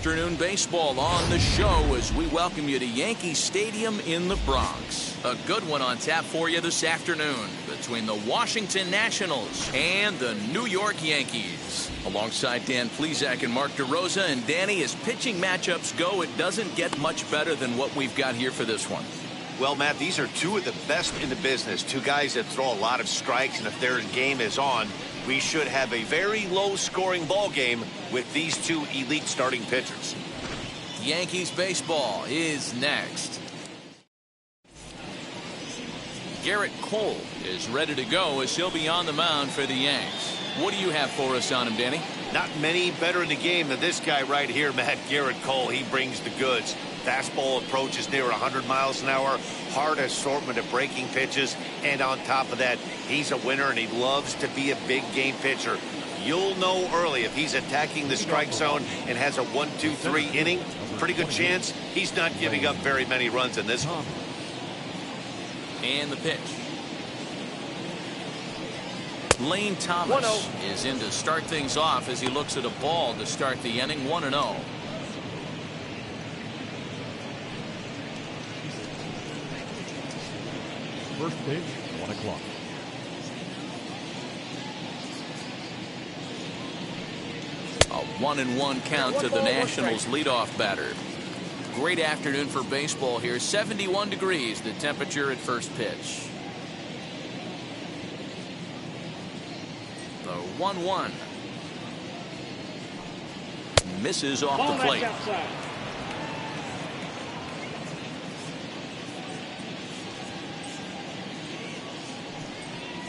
afternoon baseball on the show as we welcome you to Yankee Stadium in the Bronx. A good one on tap for you this afternoon between the Washington Nationals and the New York Yankees. Alongside Dan Plesac and Mark DeRosa, and Danny, as pitching matchups go, it doesn't get much better than what we've got here for this one. Well, Matt, these are two of the best in the business. Two guys that throw a lot of strikes, and if their game is on, we should have a very low-scoring ball game with these two elite starting pitchers. Yankees baseball is next. Garrett Cole is ready to go as he'll be on the mound for the Yanks. What do you have for us on him, Danny? Not many better in the game than this guy right here, Matt. Garrett Cole. He brings the goods. Fastball approaches near 100 miles an hour. Hard assortment of breaking pitches. And on top of that, he's a winner, and he loves to be a big game pitcher. You'll know early if he's attacking the strike zone and has a 1-2-3 inning. Pretty good chance he's not giving up very many runs in this one. And the pitch. Lane Thomas is in to start things off as he looks at a ball to start the inning. 1-0. First pitch, 1 o'clock. A 1-1 count to the Nationals leadoff batter. Great afternoon for baseball here. 71 degrees the temperature at first pitch. The 1-1 misses off the plate.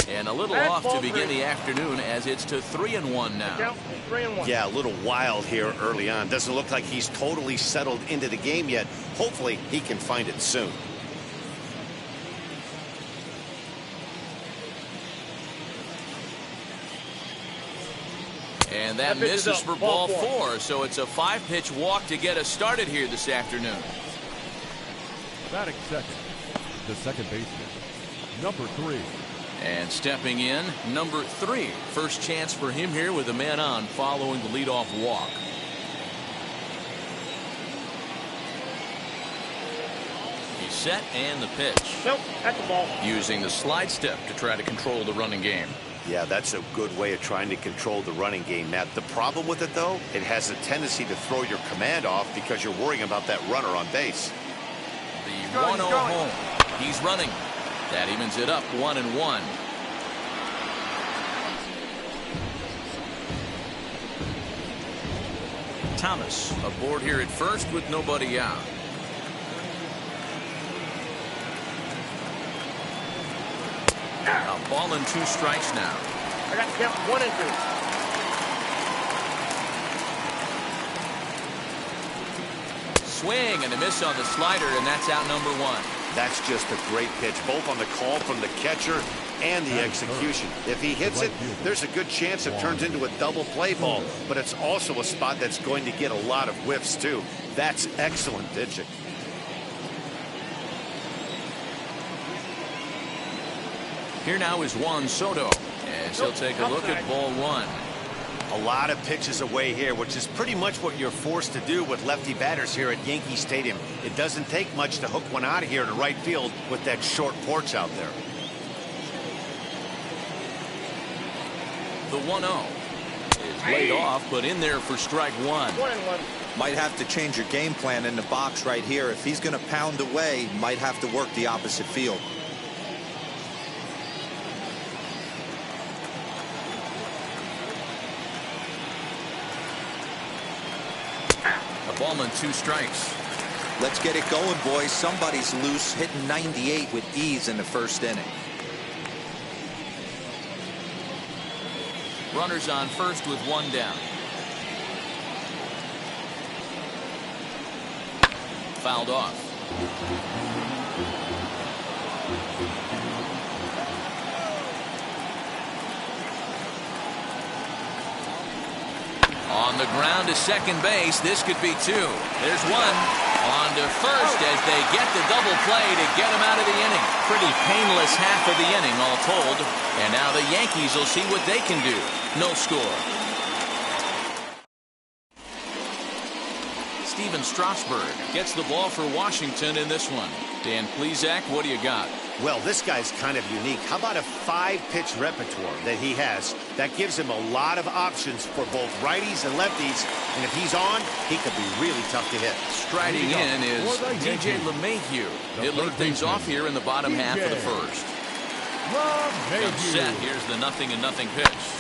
And a little off to begin the afternoon as it's to 3-1 now. Yeah, a little wild here early on. Doesn't look like he's totally settled into the game yet. Hopefully he can find it soon. And that misses for ball 4, so it's a 5-pitch walk to get us started here this afternoon. Batting second, the second baseman, number 3. And stepping in, number 3. First chance for him here with a man on following the leadoff walk. He's set, and the pitch. Nope, that's the ball. Using the slide step to try to control the running game. Yeah, that's a good way of trying to control the running game, Matt. The problem with it, though, it has a tendency to throw your command off because you're worrying about that runner on base. The 1-0 home. He's running. That evens it up 1-1. Thomas aboard here at first with nobody out. A ball and 2 strikes now. I got to count 1 and 2. Swing and a miss on the slider, and that's out number 1. That's just a great pitch, both on the call from the catcher and the execution. If he hits it, there's a good chance it turns into a double play ball, but it's also a spot that's going to get a lot of whiffs, too. That's excellent pitching. Here now is Juan Soto, as he'll take a look at ball 1. A lot of pitches away here, which is pretty much what you're forced to do with lefty batters here at Yankee Stadium. It doesn't take much to hook one out of here to right field with that short porch out there. The 1-0 is laid off, but in there for strike 1. 1-1. Might have to change your game plan in the box right here. If he's going to pound away, might have to work the opposite field. A ball and 2 strikes. Let's get it going, boys. Somebody's loose, hitting 98 with ease in the first inning. Runners on first with 1 down. Fouled off. On the ground to second base. This could be 2. There's 1. On to first as they get the double play to get him out of the inning. Pretty painless half of the inning all told. And now the Yankees will see what they can do. No score. Steven Strasburg gets the ball for Washington in this one. Dan Plesac, what do you got? Well, this guy's kind of unique. How about a 5-pitch repertoire that he has? That gives him a lot of options for both righties and lefties. And if he's on, he could be really tough to hit. Striding in is DJ LeMahieu. He'll lead things off here in the bottom half of the first. Comes set. Here's the 0-0 pitch.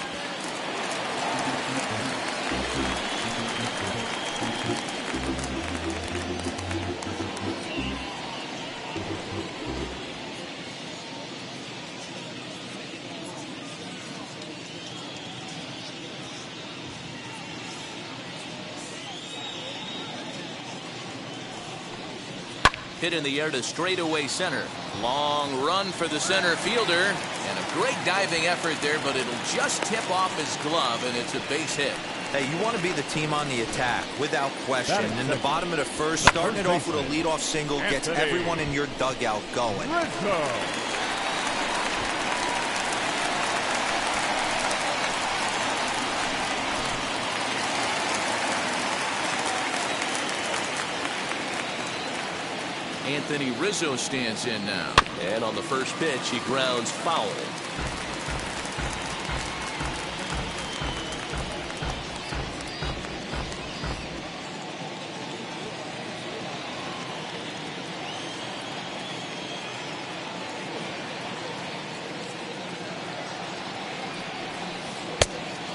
Hit in the air to straightaway center. Long run for the center fielder. And a great diving effort there, but it'll just tip off his glove, and it's a base hit. Hey, you want to be the team on the attack, without question. In the bottom of the first, starting it off with a leadoff single gets everyone in your dugout going. Anthony Rizzo stands in now. And on the first pitch, he grounds foul.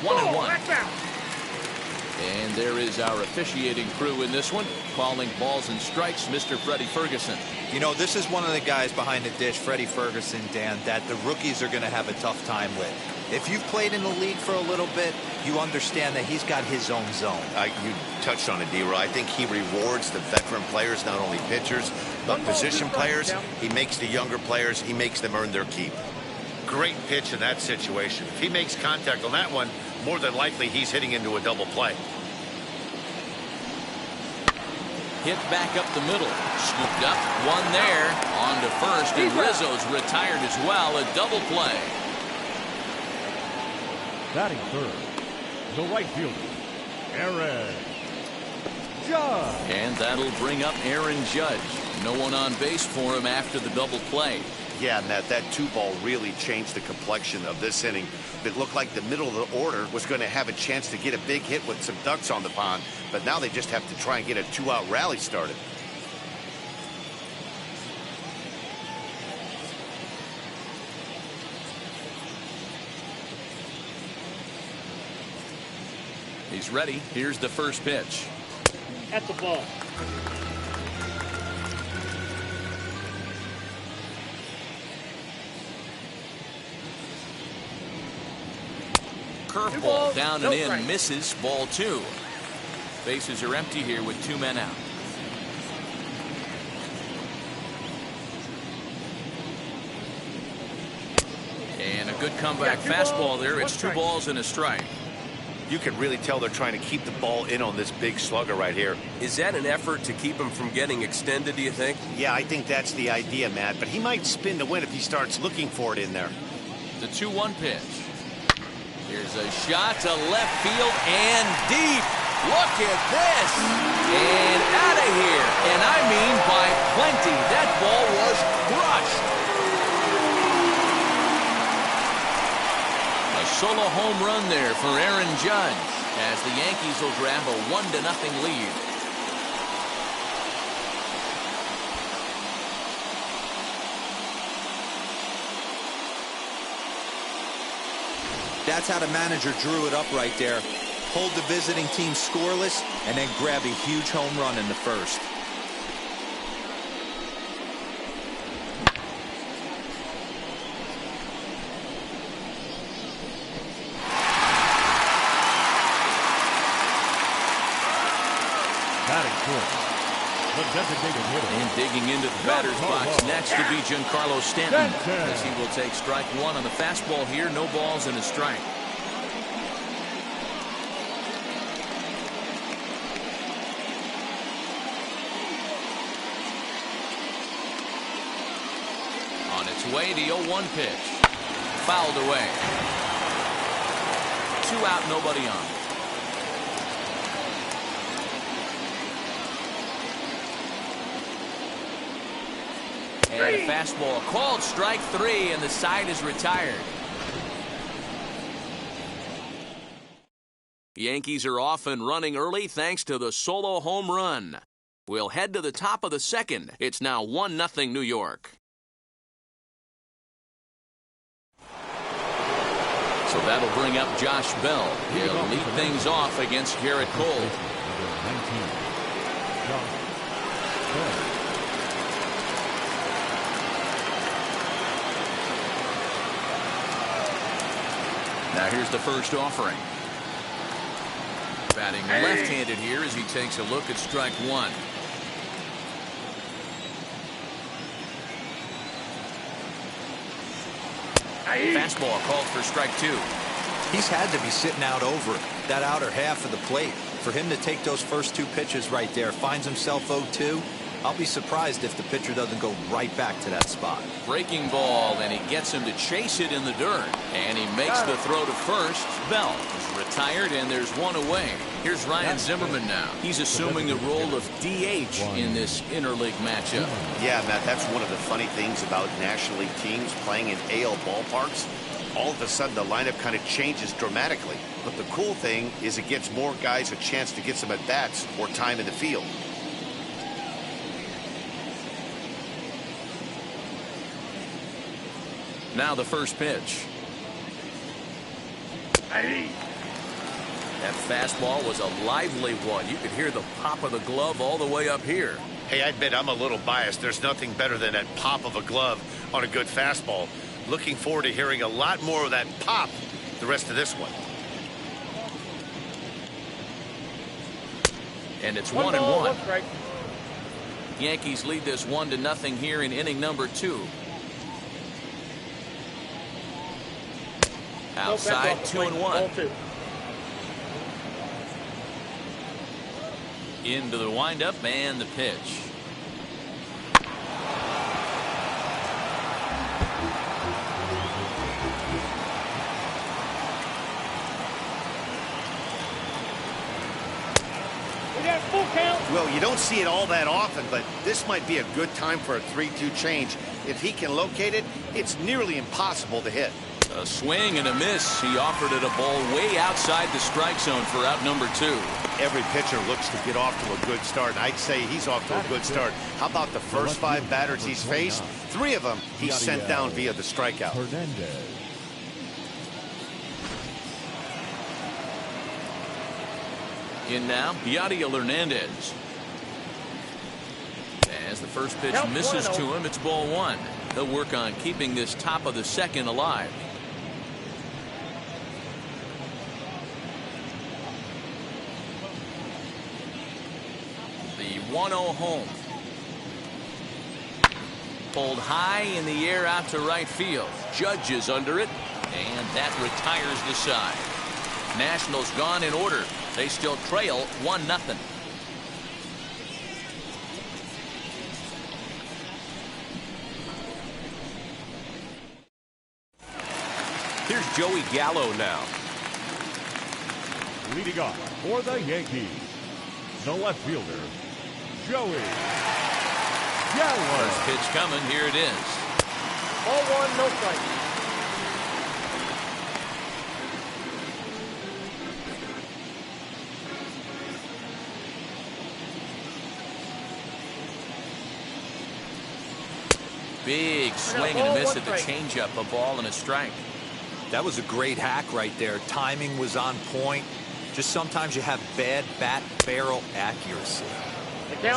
One and one. And there is our officiating crew in this one, calling balls and strikes, Mr. Freddie Ferguson. You know, this is one of the guys behind the dish, Freddie Ferguson, Dan, that the rookies are going to have a tough time with. If you've played in the league for a little bit, you understand that he's got his own zone. You touched on it, D-Roy. I think he rewards the veteran players, not only pitchers, but position players. He makes the younger players, he makes them earn their keep. Great pitch in that situation. If he makes contact on that one, more than likely he's hitting into a double play. Hit back up the middle. Scooped up. One there. On to first. And Rizzo's retired as well. A double play. Batting third, the right fielder, Aaron Judge. And that'll bring up Aaron Judge. No one on base for him after the double play. Yeah, Matt, that 2-ball really changed the complexion of this inning. It looked like the middle of the order was going to have a chance to get a big hit with some ducks on the pond, but now they just have to try and get a 2-out rally started. He's ready. Here's the first pitch. At the ball. Curveball down and in, misses, ball 2. Bases are empty here with 2 men out. And a good comeback fastball there. It's 2 balls and a strike. You can really tell they're trying to keep the ball in on this big slugger right here. Is that an effort to keep him from getting extended, do you think? Yeah, I think that's the idea, Matt, but he might spin to win if he starts looking for it in there. The 2-1 pitch. Here's a shot to left field and deep. Look at this. And out of here. And I mean by plenty. That ball was crushed. A solo home run there for Aaron Judge as the Yankees will grab a 1-0 lead. That's how the manager drew it up right there. Hold the visiting team scoreless and then grab a huge home run in the first. Batting fourth, the designated hitter. And digging into the batter's box next to be Giancarlo Stanton, as he will take strike 1 on the fastball here. No balls and a strike. On its way, the 0-1 pitch. Fouled away. 2 out, nobody on. And a fastball called strike 3, and the side is retired. Yankees are off and running early thanks to the solo home run. We'll head to the top of the second. It's now 1-0 New York. So that'll bring up Josh Bell. He'll lead things off against Garrett Cole. Now here's the first offering. Batting left-handed here as he takes a look at strike 1. Fastball called for strike 2. He's had to be sitting out over that outer half of the plate. For him to take those first 2 pitches right there, finds himself 0-2. I'll be surprised if the pitcher doesn't go right back to that spot. Breaking ball, and he gets him to chase it in the dirt. And he makes the throw to first. Bell is retired, and there's one away. Here's Ryan Zimmerman now. He's assuming the role of DH in this interleague matchup. Yeah, Matt, that's one of the funny things about National League teams playing in AL ballparks. All of a sudden, the lineup kind of changes dramatically. But the cool thing is it gives more guys a chance to get some at-bats or time in the field. Now the first pitch. That fastball was a lively one. You could hear the pop of the glove all the way up here. Hey, I admit I'm a little biased. There's nothing better than that pop of a glove on a good fastball. Looking forward to hearing a lot more of that pop the rest of this one. And it's 1-1. One strike. Yankees lead this 1-0 here in inning number 2. Outside, 2-1. Into the windup and the pitch. We got full count. Well, you don't see it all that often, but this might be a good time for a 3-2 change. If he can locate it, it's nearly impossible to hit. A swing and a miss. He offered it a ball way outside the strike zone for out number 2. Every pitcher looks to get off to a good start, and I'd say he's off to a good start. How about the first 5 batters he's faced? 3 of them he's sent down via the strikeout. In now, Yadiel Hernandez. As the first pitch misses to him, it's ball 1. He'll work on keeping this top of the second alive. The 1-0 home. Pulled high in the air out to right field. Judge is under it, and that retires the side. Nationals gone in order. They still trail 1-0. Here's Joey Gallo now. Leading off for the Yankees, the left fielder, Joey Gallo. First pitch coming. Here it is. Ball 1, no strike. Big swing and a miss at the changeup. A ball and a strike. That was a great hack right there. Timing was on point. Just sometimes you have bad bat barrel accuracy.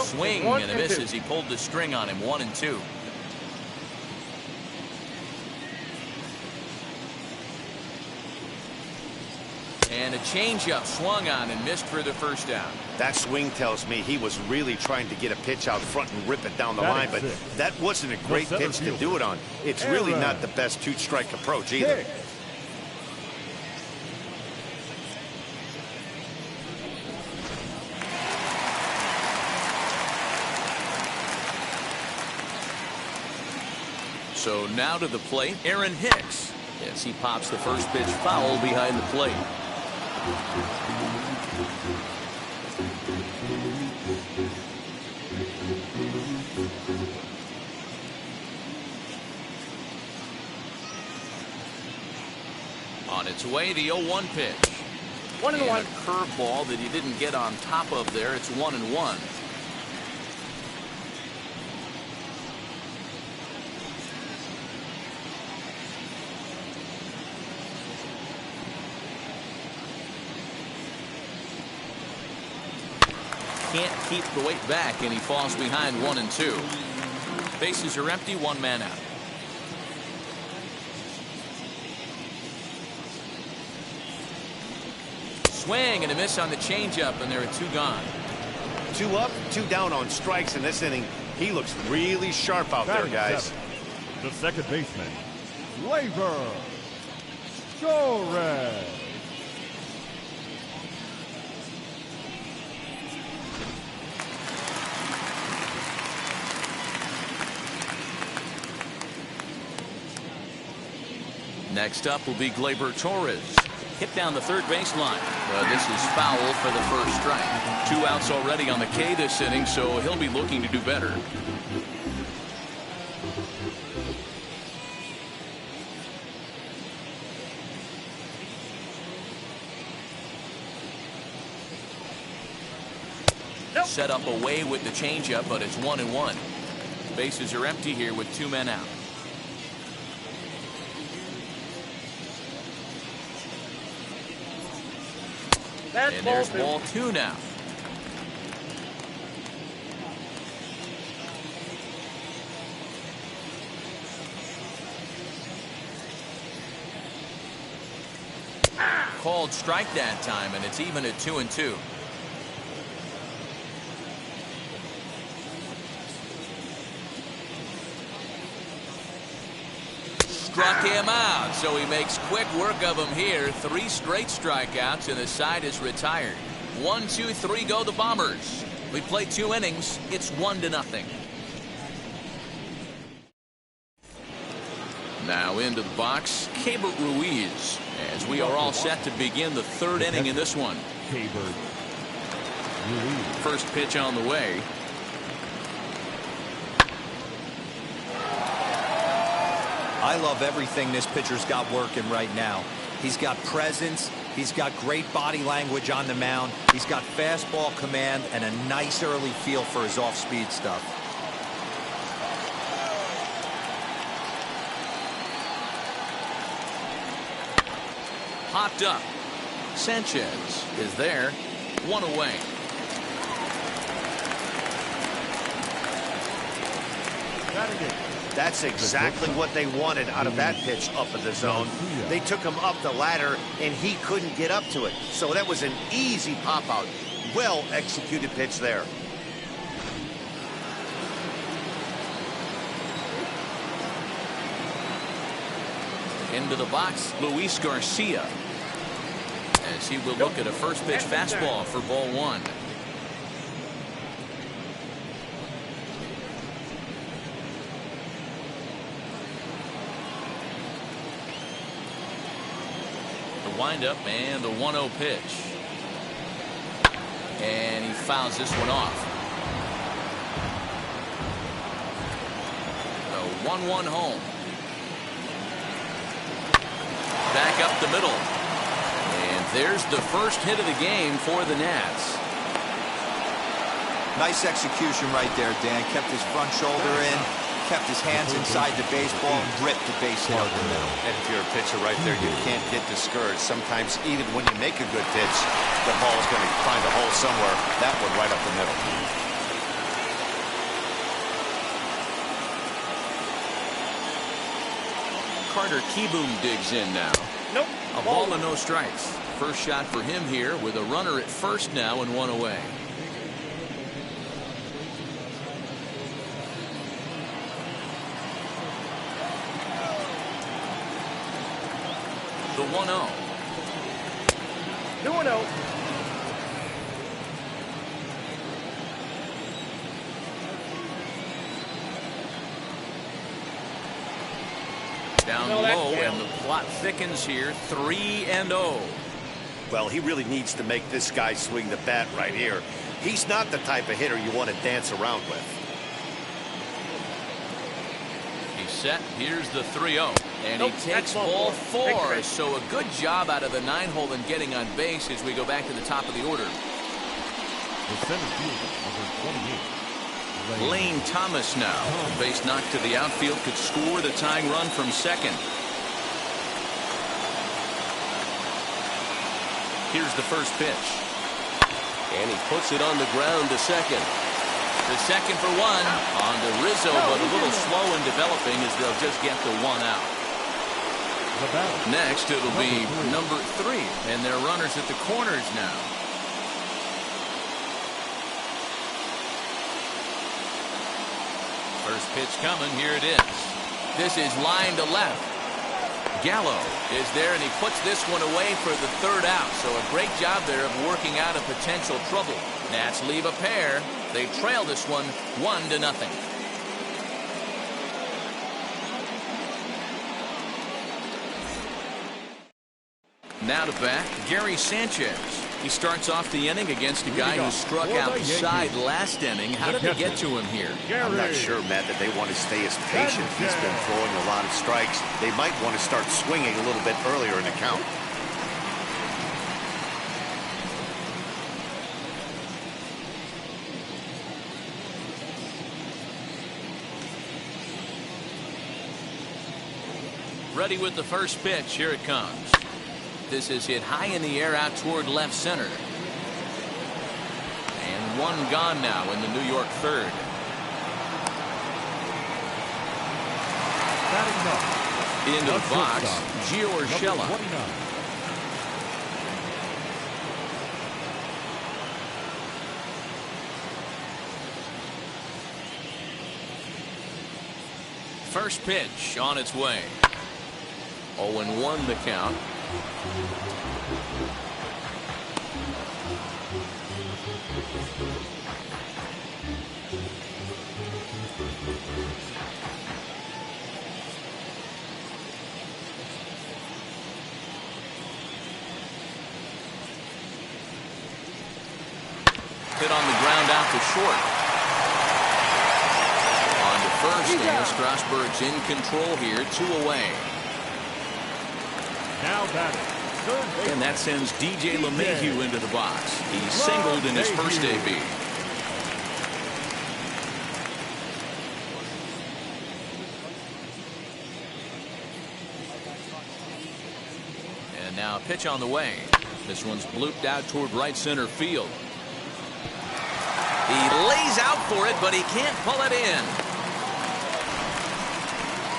Swing and a miss as he pulled the string on him. 1-2. And a changeup swung on and missed for the first down. That swing tells me he was really trying to get a pitch out front and rip it down the line, but that wasn't a great pitch to do it on. It's really not the best 2-strike approach either. So now to the plate, Aaron Hicks. As he pops the first pitch foul behind the plate. It's away, the 0-1 pitch. 1-1. And a curveball that he didn't get on top of there. It's 1-1. Can't keep the weight back, and he falls behind 1-2. Bases are empty, one man out. Swing and a miss on the changeup, and there are two gone. 2 up, 2 down on strikes in this inning. He looks really sharp out there, guys. The second baseman, Labor Torres. Next up will be Gleyber Torres. Hit down the third baseline. This is foul for the first strike. 2 outs already on the K this inning, so he'll be looking to do better. Nope. Set up away with the changeup, but it's 1-1. Bases are empty here with 2 men out. That's And there's ball ball 2 now. Called strike that time, and it's even at 2-2. Struck him out, so he makes quick work of him here. 3 straight strikeouts, and the side is retired. 1, 2, 3 go the Bombers. We played 2 innings. It's 1-0. Now into the box, Keibert Ruiz, as we are all set to begin the 3rd inning in this one. Keibert Ruiz. First pitch on the way. I love everything this pitcher's got working right now. He's got presence. He's got great body language on the mound. He's got fastball command and a nice early feel for his off-speed stuff. Popped up. Sanchez is there. 1 away. That's exactly what they wanted out of that pitch up in the zone. They took him up the ladder, and he couldn't get up to it. So that was an easy pop-out. Well-executed pitch there. Into the box, Luis Garcia, as he will look at a first pitch fastball for ball 1. Windup and the 1-0 pitch, and he fouls this one off. The 1-1 home. Back up the middle, and there's the first hit of the game for the Nats. Nice execution right there, Dan. Kept his front shoulder in, kept his hands inside the baseball, and ripped the base hit up the middle. And if you're a pitcher right there, you can't get discouraged. Sometimes even when you make a good pitch, the ball's going to find a hole somewhere. That one right up the middle. Carter Kieboom digs in now. Nope. A ball and no strikes. First shot for him here with a runner at first now and 1 away. The 1-0. 2-0. Down low, and the plot thickens here. 3-0. Well, he really needs to make this guy swing the bat right here. He's not the type of hitter you want to dance around with. He set. Here's the 3-0. And Nope, he takes that's ball Take 4. three. So a good job out of the 9-hole in getting on base as we go back to the top of the order. The center fielder, number 28. Lane Thomas now. Base knocked to the outfield, could score the tying run from second. Here's the first pitch. And he puts it on the ground to second. The second for one on to Rizzo, but a little slow in developing as they'll just get the one out. The batter, Next, it'll be number 3, and they're runners at the corners now. First pitch coming. Here it is. This is line to left. Gallo is there, and he puts this one away for the 3rd out. So a great job there of working out a potential trouble. Nats leave a pair. They trail this one 1-0. Now to bat, Gary Sanchez. He starts off the inning against a guy who struck outside last inning. How did they get to him here? I'm not sure, Matt, that they want to stay as patient. He's been throwing a lot of strikes. They might want to start swinging a little bit earlier in the count. Ready with the first pitch. Here it comes. This is hit high in the air out toward left center. And one gone now in the New York 3rd. batting Into the box, Gio Urshela. 29. First pitch on its way. 0-1 the count. Hit on the ground out to short. On to first, and Strasburg's in control here, 2 away. Now batting, third base. And that sends DJ LeMahieu into the box. He singled in his first AB. And now a pitch on the way. This one's blooped out toward right center field. He lays out for it, but he can't pull it in.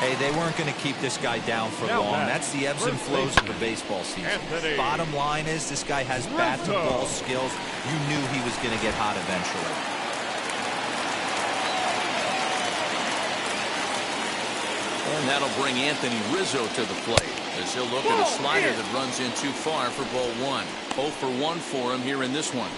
Hey, they weren't going to keep this guy down for long. That's the ebbs and flows of the baseball season. Bottom line is this guy has bat-to-ball skills. You knew he was going to get hot eventually. And that'll bring Anthony Rizzo to the plate as he'll look at a slider that runs in too far for ball 1. 0 for 1 for him here in this one.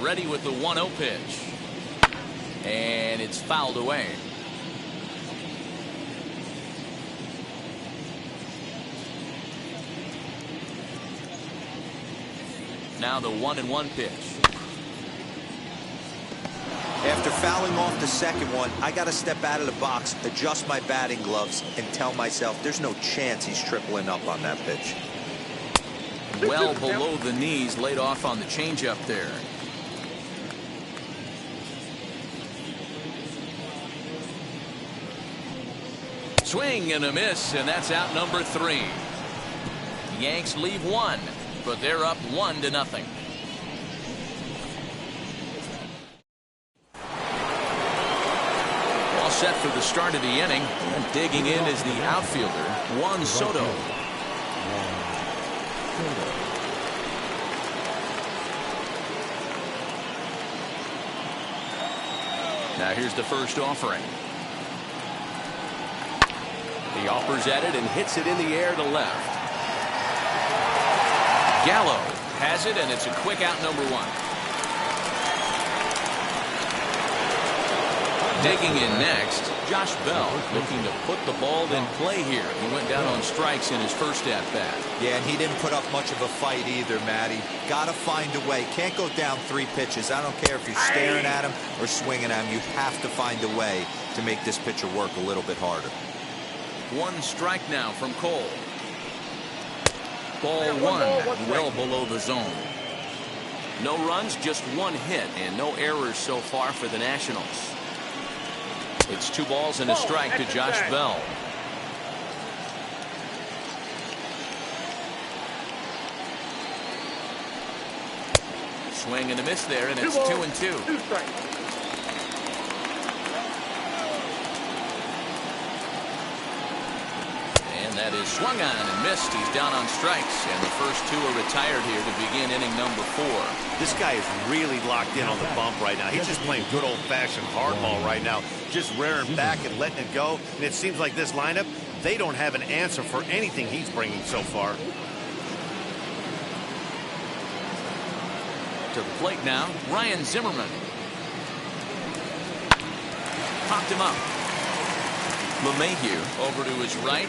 Ready with the 1-0 pitch. And it's fouled away. Now the 1-1 pitch. After fouling off the second one, I got to step out of the box, adjust my batting gloves, and tell myself there's no chance he's tripling up on that pitch. Well below the knees, laid off on the changeup there. Swing and a miss, and that's out number 3. Yanks leave 1, but they're up 1-0. All set for the start of the inning, and digging in is the outfielder, Juan Soto. Now here's the first offering. He offers at it and hits it in the air to left. Gallo has it, and it's a quick out number 1. Digging in next, Josh Bell looking to put the ball in play here. He went down on strikes in his first at-bat. Yeah, and he didn't put up much of a fight either, Matty. Got to find a way. Can't go down 3 pitches. I don't care if you're staring at him or swinging at him. You have to find a way to make this pitcher work a little bit harder. 1 strike now from Cole. Ball 1, well below the zone. No runs, just 1 hit, and no errors so far for the Nationals. It's 2 balls and a strike to Josh Bell. Swing and a miss there, and it's 2-2. And that is swung on and missed. He's down on strikes, and the first 2 are retired here to begin inning number 4. This guy is really locked in on the bump right now. He's just playing good old-fashioned hardball right now, just rearing back and letting it go. And it seems like this lineup, they don't have an answer for anything he's bringing so far. To the plate now, Ryan Zimmerman. Popped him up. LeMahieu over to his right.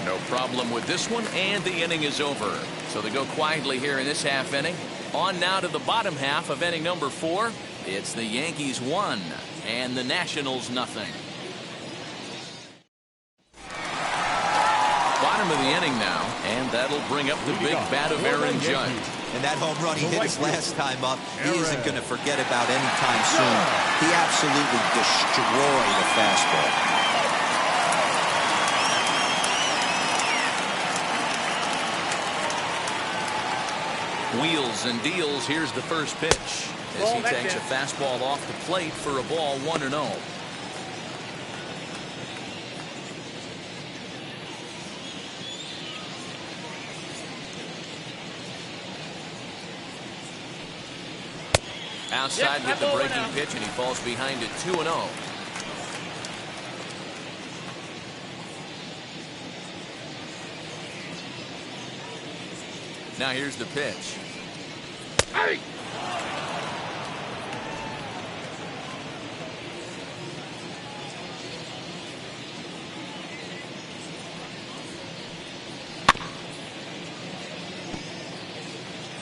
No problem with this one, and the inning is over. So they go quietly here in this half inning. On now to the bottom half of inning number 4. It's the Yankees 1 and the Nationals nothing. Bottom of the inning now, and that'll bring up the big bat of Aaron Judge. And that home run he hit his last time up, he isn't going to forget about any time soon. He absolutely destroyed a fastball. Wheels and deals. Here's the first pitch as he takes a fastball off the plate for a ball 1-0. Outside with the breaking pitch, and he falls behind it 2-0. Now here's the pitch. Hey!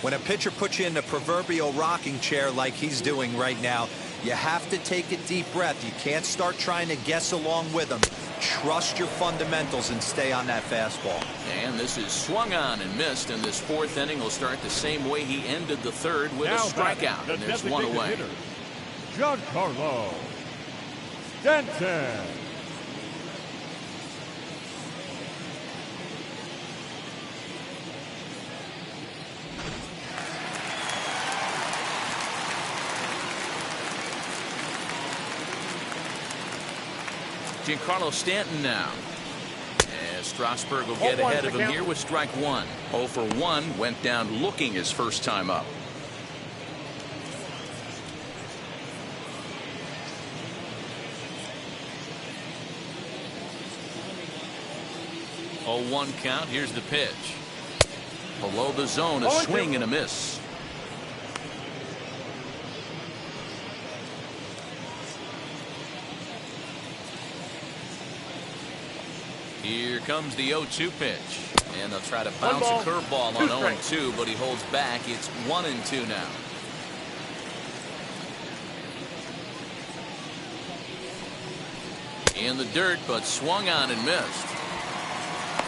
When a pitcher puts you in the proverbial rocking chair like he's doing right now, you have to take a deep breath. You can't start trying to guess along with him. Trust your fundamentals and stay on that fastball. And this is swung on and missed, and this 4th inning will start the same way he ended the 3rd with a strikeout, and there's 1 away. Giancarlo Stanton. Giancarlo Stanton now. As Strasburg will get ahead of him here with strike 1. 0 for 1, went down looking his first time up. Oh, 1 count. Here's the pitch. Below the zone, a swing and a miss. Here comes the 0-2 pitch, and they'll try to bounce a curveball on 0-2, but he holds back. It's 1-2 now. In the dirt, but swung on and missed.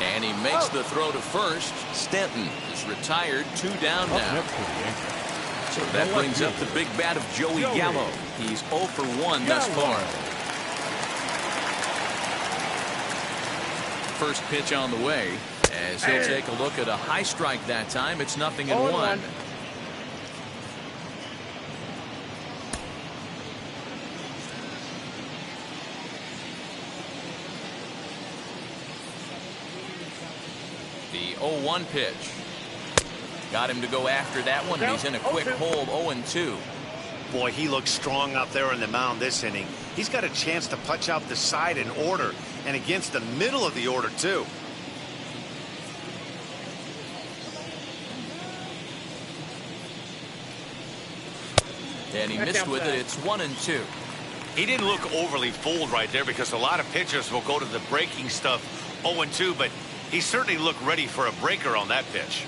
And he makes the throw to first. Stanton is retired, 2 down now. So that brings up the big bat of Joey Gallo. He's 0 for 1 thus far. First pitch on the way as he'll take a look at a high strike that time. It's 0-1. The 0-1 pitch. Got him to go after that one, and he's in a quick hold. 0-2. Boy, he looks strong out there on the mound this inning. He's got a chance to punch out the side in order, and against the middle of the order, too. And he missed with it. It's 1-2. He didn't look overly fooled right there because a lot of pitchers will go to the breaking stuff 0-2, but he certainly looked ready for a breaker on that pitch.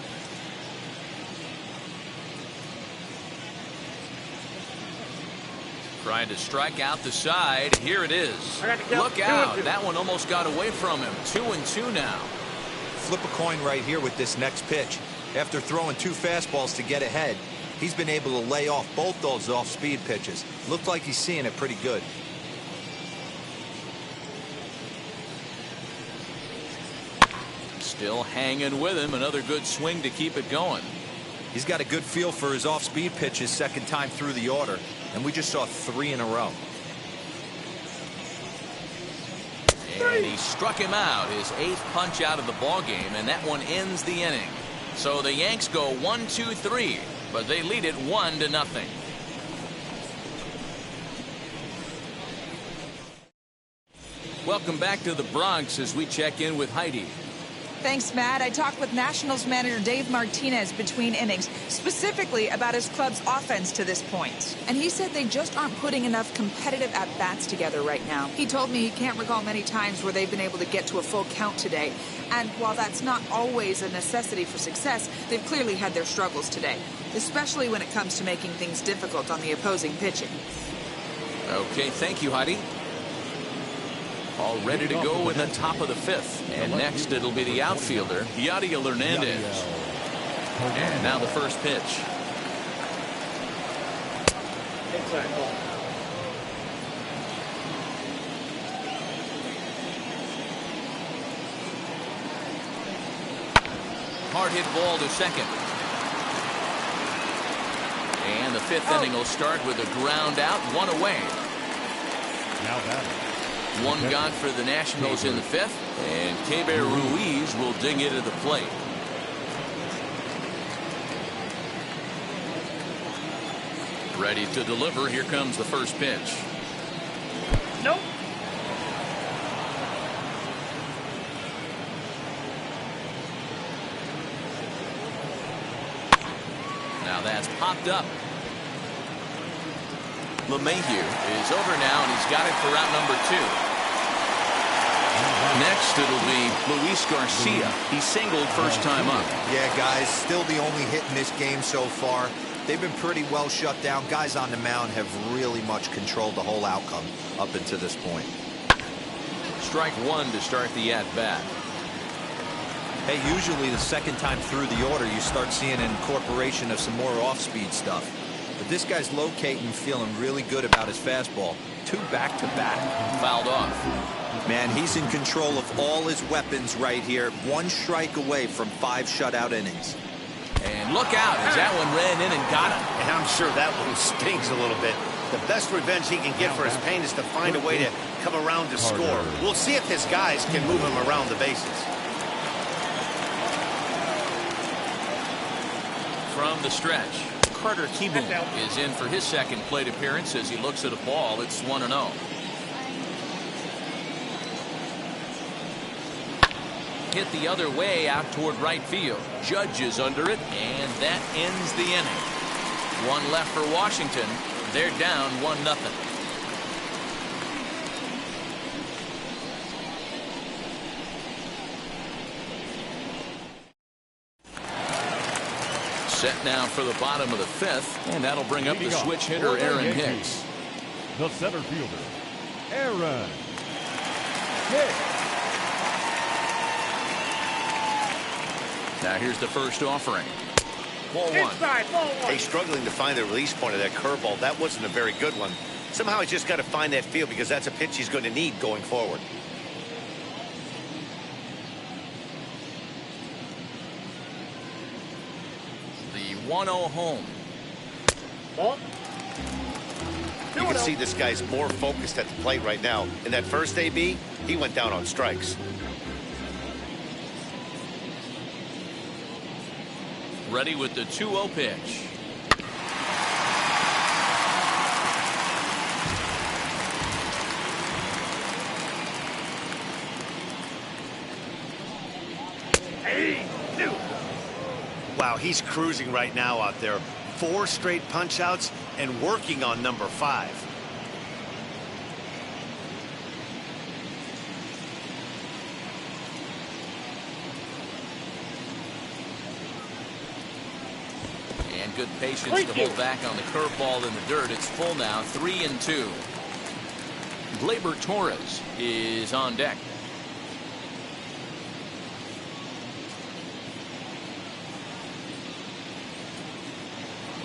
Trying to strike out the side. Here it is. Look out. That one almost got away from him. 2-2 now. Flip a coin right here with this next pitch. After throwing 2 fastballs to get ahead, he's been able to lay off both those off-speed pitches. Looked like he's seeing it pretty good. Still hanging with him. Another good swing to keep it going. He's got a good feel for his off-speed pitches second time through the order, and we just saw 3 in a row. And he struck him out, his 8th punch out of the ball game, and that one ends the inning. So the Yanks go 1-2-3, but they lead it 1-0. Welcome back to the Bronx as we check in with Heidi. Thanks, Matt. I talked with Nationals manager Dave Martinez between innings, specifically about his club's offense to this point. And he said they just aren't putting enough competitive at-bats together right now. He told me he can't recall many times where they've been able to get to a full count today. And while that's not always a necessity for success, they've clearly had their struggles today, especially when it comes to making things difficult on the opposing pitching. Okay, thank you, Heidi. All ready to go in the top of the 5th. And next it'll be the outfielder, Yadiel Hernandez. And now the first pitch. Inside ball. Hard hit ball to second. And the 5th inning will start with a ground out, 1 away. Now batting. 1 gone for the Nationals in the 5th, and Keber Ruiz will dig into the plate. Ready to deliver. Here comes the first pitch. Nope. Now that's popped up. LeMahieu is over now, and he's got it for out number 2. Next, it'll be Luis Garcia. He singled first time up. Yeah, guys, still the only hit in this game so far. They've been pretty well shut down. Guys on the mound have really much controlled the whole outcome up until this point. Strike 1 to start the at-bat. Hey, usually the second time through the order, you start seeing an incorporation of some more off-speed stuff. But this guy's locating, feeling really good about his fastball. 2 back-to-back. Fouled off. Man, he's in control of all his weapons right here. 1 strike away from 5 shutout innings. And look out as that one ran in and got him. And I'm sure that one stings a little bit. The best revenge he can get for his pain is to find a way to come around to score. We'll see if his guys can move him around the bases. From the stretch, Carter Kieboom is in for his second plate appearance as he looks at a ball. It's 1-0. Hit the other way out toward right field. Judge is under it, and that ends the inning. 1 left for Washington. They're down 1-0. Set now for the bottom of the 5th, and that'll bring up the switch hitter Aaron Hicks. The center fielder, Aaron Hicks. Now here's the first offering. Ball 1. Inside ball 1. He's struggling to find the release point of that curveball. That wasn't a very good one. Somehow he's just got to find that feel because that's a pitch he's going to need going forward. The 1-0 home. Ball. You can see this guy's more focused at the plate right now. In that first AB, he went down on strikes. Ready with the 2-0 pitch. Wow, he's cruising right now out there. 4 straight punch outs and working on number 5. good patience to hold back on the curveball in the dirt. It's full now, 3-2. Gleyber Torres is on deck.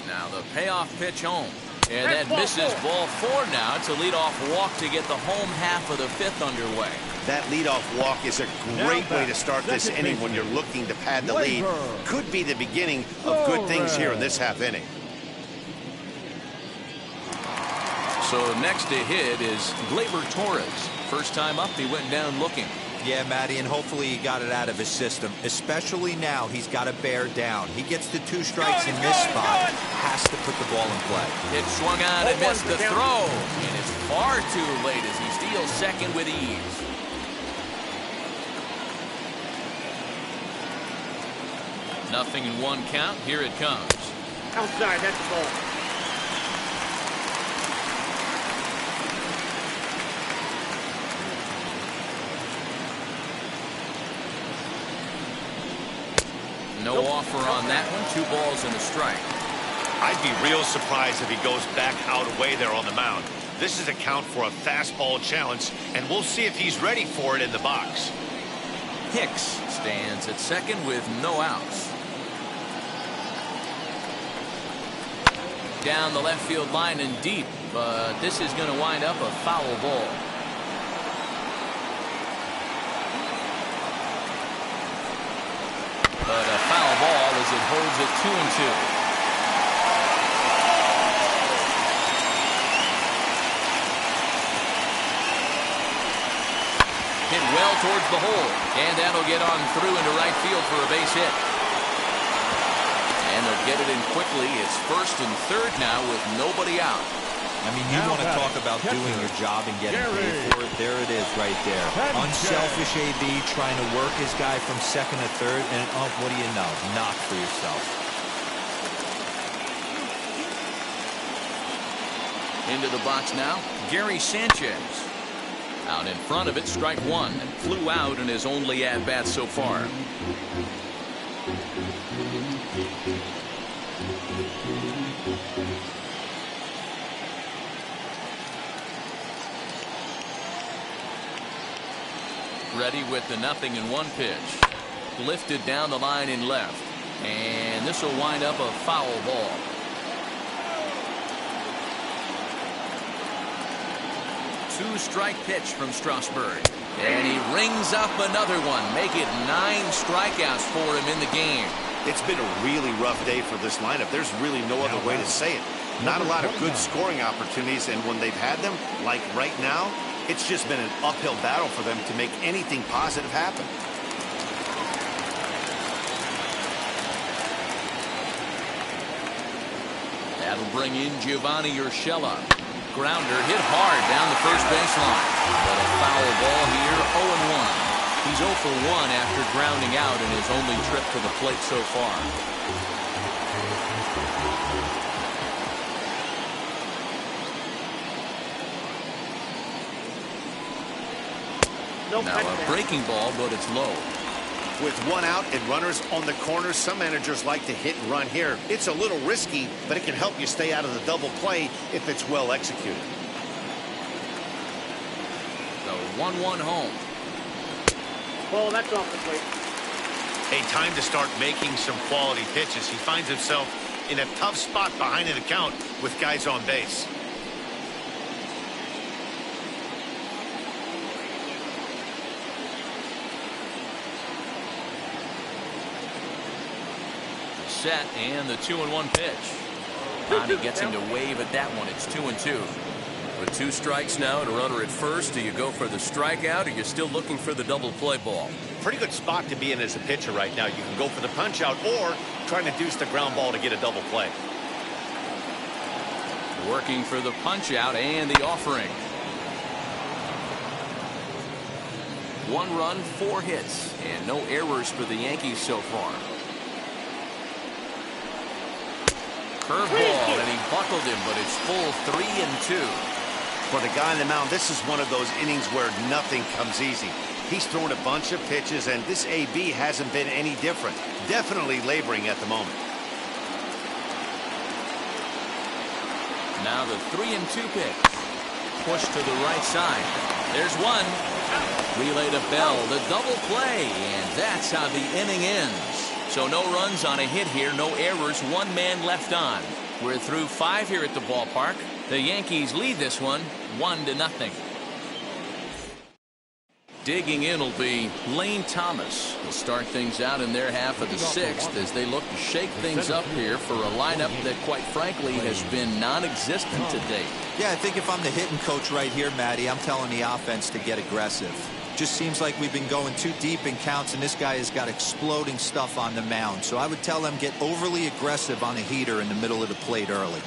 Now the payoff pitch home. And that misses ball 4 now. It's a leadoff walk to get the home half of the 5th underway. That leadoff walk is a great way to start this inning when you're looking to pad the lead. Could be the beginning of good things here in this half inning. So next to hit is Gleyber Torres. First time up, he went down looking. Yeah, Matty, and hopefully he got it out of his system. Especially now, he's got to bear down. He gets the 2 strikes in this spot. Has to put the ball in play. It swung on and missed the throw. And it's far too late as he steals second with ease. Nothing in 1 count. Here it comes. Outside, that's the ball. No offer on that one. 2 balls and a strike. I'd be real surprised if he goes back out away there on the mound. This is a count for a fastball challenge, and we'll see if he's ready for it in the box. Hicks stands at second with no outs. Down the left field line and deep, but this is going to wind up a foul ball. But a foul ball as it holds it 2-2. Hit well towards the hole, and that'll get on through into right field for a base hit. And they'll get it in quickly. It's 1st and 3rd now with nobody out. I mean, you want to talk about doing your job and getting paid for it. There it is right there. Unselfish AB trying to work his guy from 2nd to 3rd, and oh, what do you know? Knock for yourself. Into the box now, Gary Sanchez. Out in front of it, strike 1. Flew out in his only at-bat so far. Ready with the 0-1 pitch. Lifted down the line in left. And this will wind up a foul ball. Two-strike pitch from Strasburg. And he rings up another one. Make it 9 strikeouts for him in the game. It's been a really rough day for this lineup. There's really no other way to say it. Not a lot of good scoring opportunities, and when they've had them, like right now, it's just been an uphill battle for them to make anything positive happen. That'll bring in Giovanni Urshela. Grounder hit hard down the first baseline. But a foul ball here, 0-1. He's 0 for 1 after grounding out in his only trip to the plate so far. Now a breaking ball, but it's low. With 1 out and runners on the corners, some managers like to hit and run here. It's a little risky, but it can help you stay out of the double play if it's well executed. The 1-1 home. Ball, that's off the plate. A time to start making some quality pitches. He finds himself in a tough spot behind an account with guys on base. Set and the 2-1 pitch. Connie gets him to wave at that one. It's 2-2. With 2 strikes now and a runner at first, do you go for the strikeout or you're still looking for the double play ball? Pretty good spot to be in as a pitcher right now. You can go for the punch out or trying to deuce the ground ball to get a double play. Working for the punch out and the offering. 1 run, 4 hits, and no errors for the Yankees so far. Curveball, and he buckled him, but it's full 3-2. For the guy on the mound, this is one of those innings where nothing comes easy. He's thrown a bunch of pitches, and this AB hasn't been any different. Definitely laboring at the moment. Now the 3-2 pitch. Push to the right side. There's one. Relay to Bell. The double play. And that's how the inning ends. So no runs on a hit here. No errors. One man left on. We're through 5 here at the ballpark. The Yankees lead this one 1-0. Digging in will be Lane Thomas. He'll start things out in their half of the 6th as they look to shake things up here for a lineup that, quite frankly, has been non-existent to date. Yeah, I think if I'm the hitting coach right here, Matty, I'm telling the offense to get aggressive. Just seems like we've been going too deep in counts, and this guy has got exploding stuff on the mound. So I would tell them get overly aggressive on a heater in the middle of the plate early.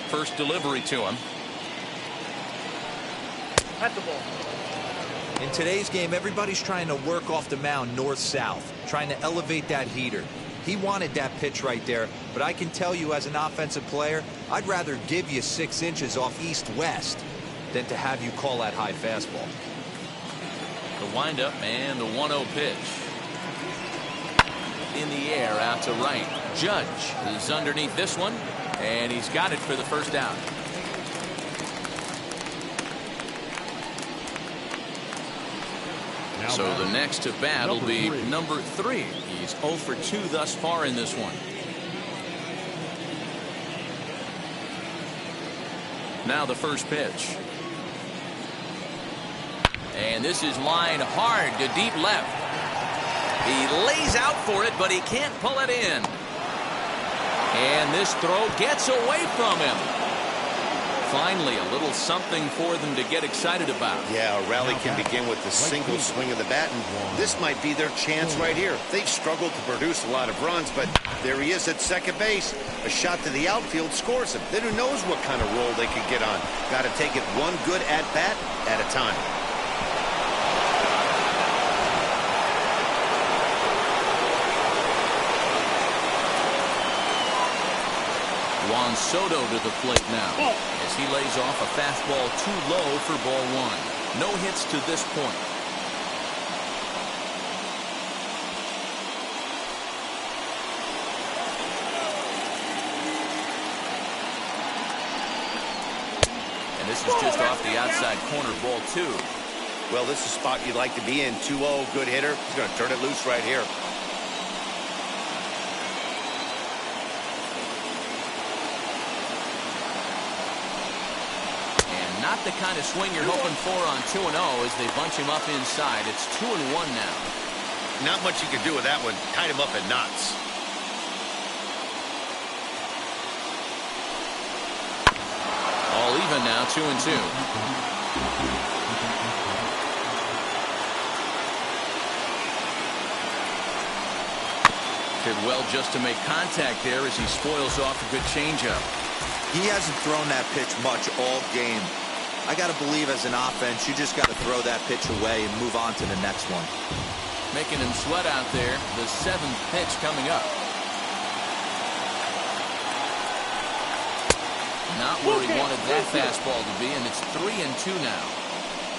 First delivery to him. That's the ball. In today's game, everybody's trying to work off the mound north-south, trying to elevate that heater. He wanted that pitch right there, but I can tell you as an offensive player, I'd rather give you 6 inches off east-west than to have you call that high fastball. The windup and the 1-0 pitch. In the air out to right. Judge is underneath this one, and he's got it for the first out. So the next to bat will be number 3. He's 0 for 2 thus far in this one. Now the first pitch. And this is line hard to deep left. He lays out for it, but he can't pull it in. And this throw gets away from him. Finally, a little something for them to get excited about. Yeah, a rally can begin with the single swing of the bat, and this might be their chance right here. They've struggled to produce a lot of runs, but there he is at second base. A shot to the outfield scores him. Then who knows what kind of roll they could get on. Got to take it one good at-bat at a time. Juan Soto to the plate now as he lays off a fastball too low for ball 1. No hits to this point. And this is just off the outside corner, ball 2. Well, this is a spot you'd like to be in. 2-0, good hitter. He's going to turn it loose right here. Not the kind of swing you're hoping for on 2-0 as they bunch him up inside. It's 2-1 now. Not much you can do with that one. Tied him up in knots. All even now, 2-2. Did well just to make contact there as he spoils off a good changeup. He hasn't thrown that pitch much all game. I got to believe as an offense, you just got to throw that pitch away and move on to the next one. Making him sweat out there. The 7th pitch coming up. Not where he wanted that fastball to be, and it's 3-2 now.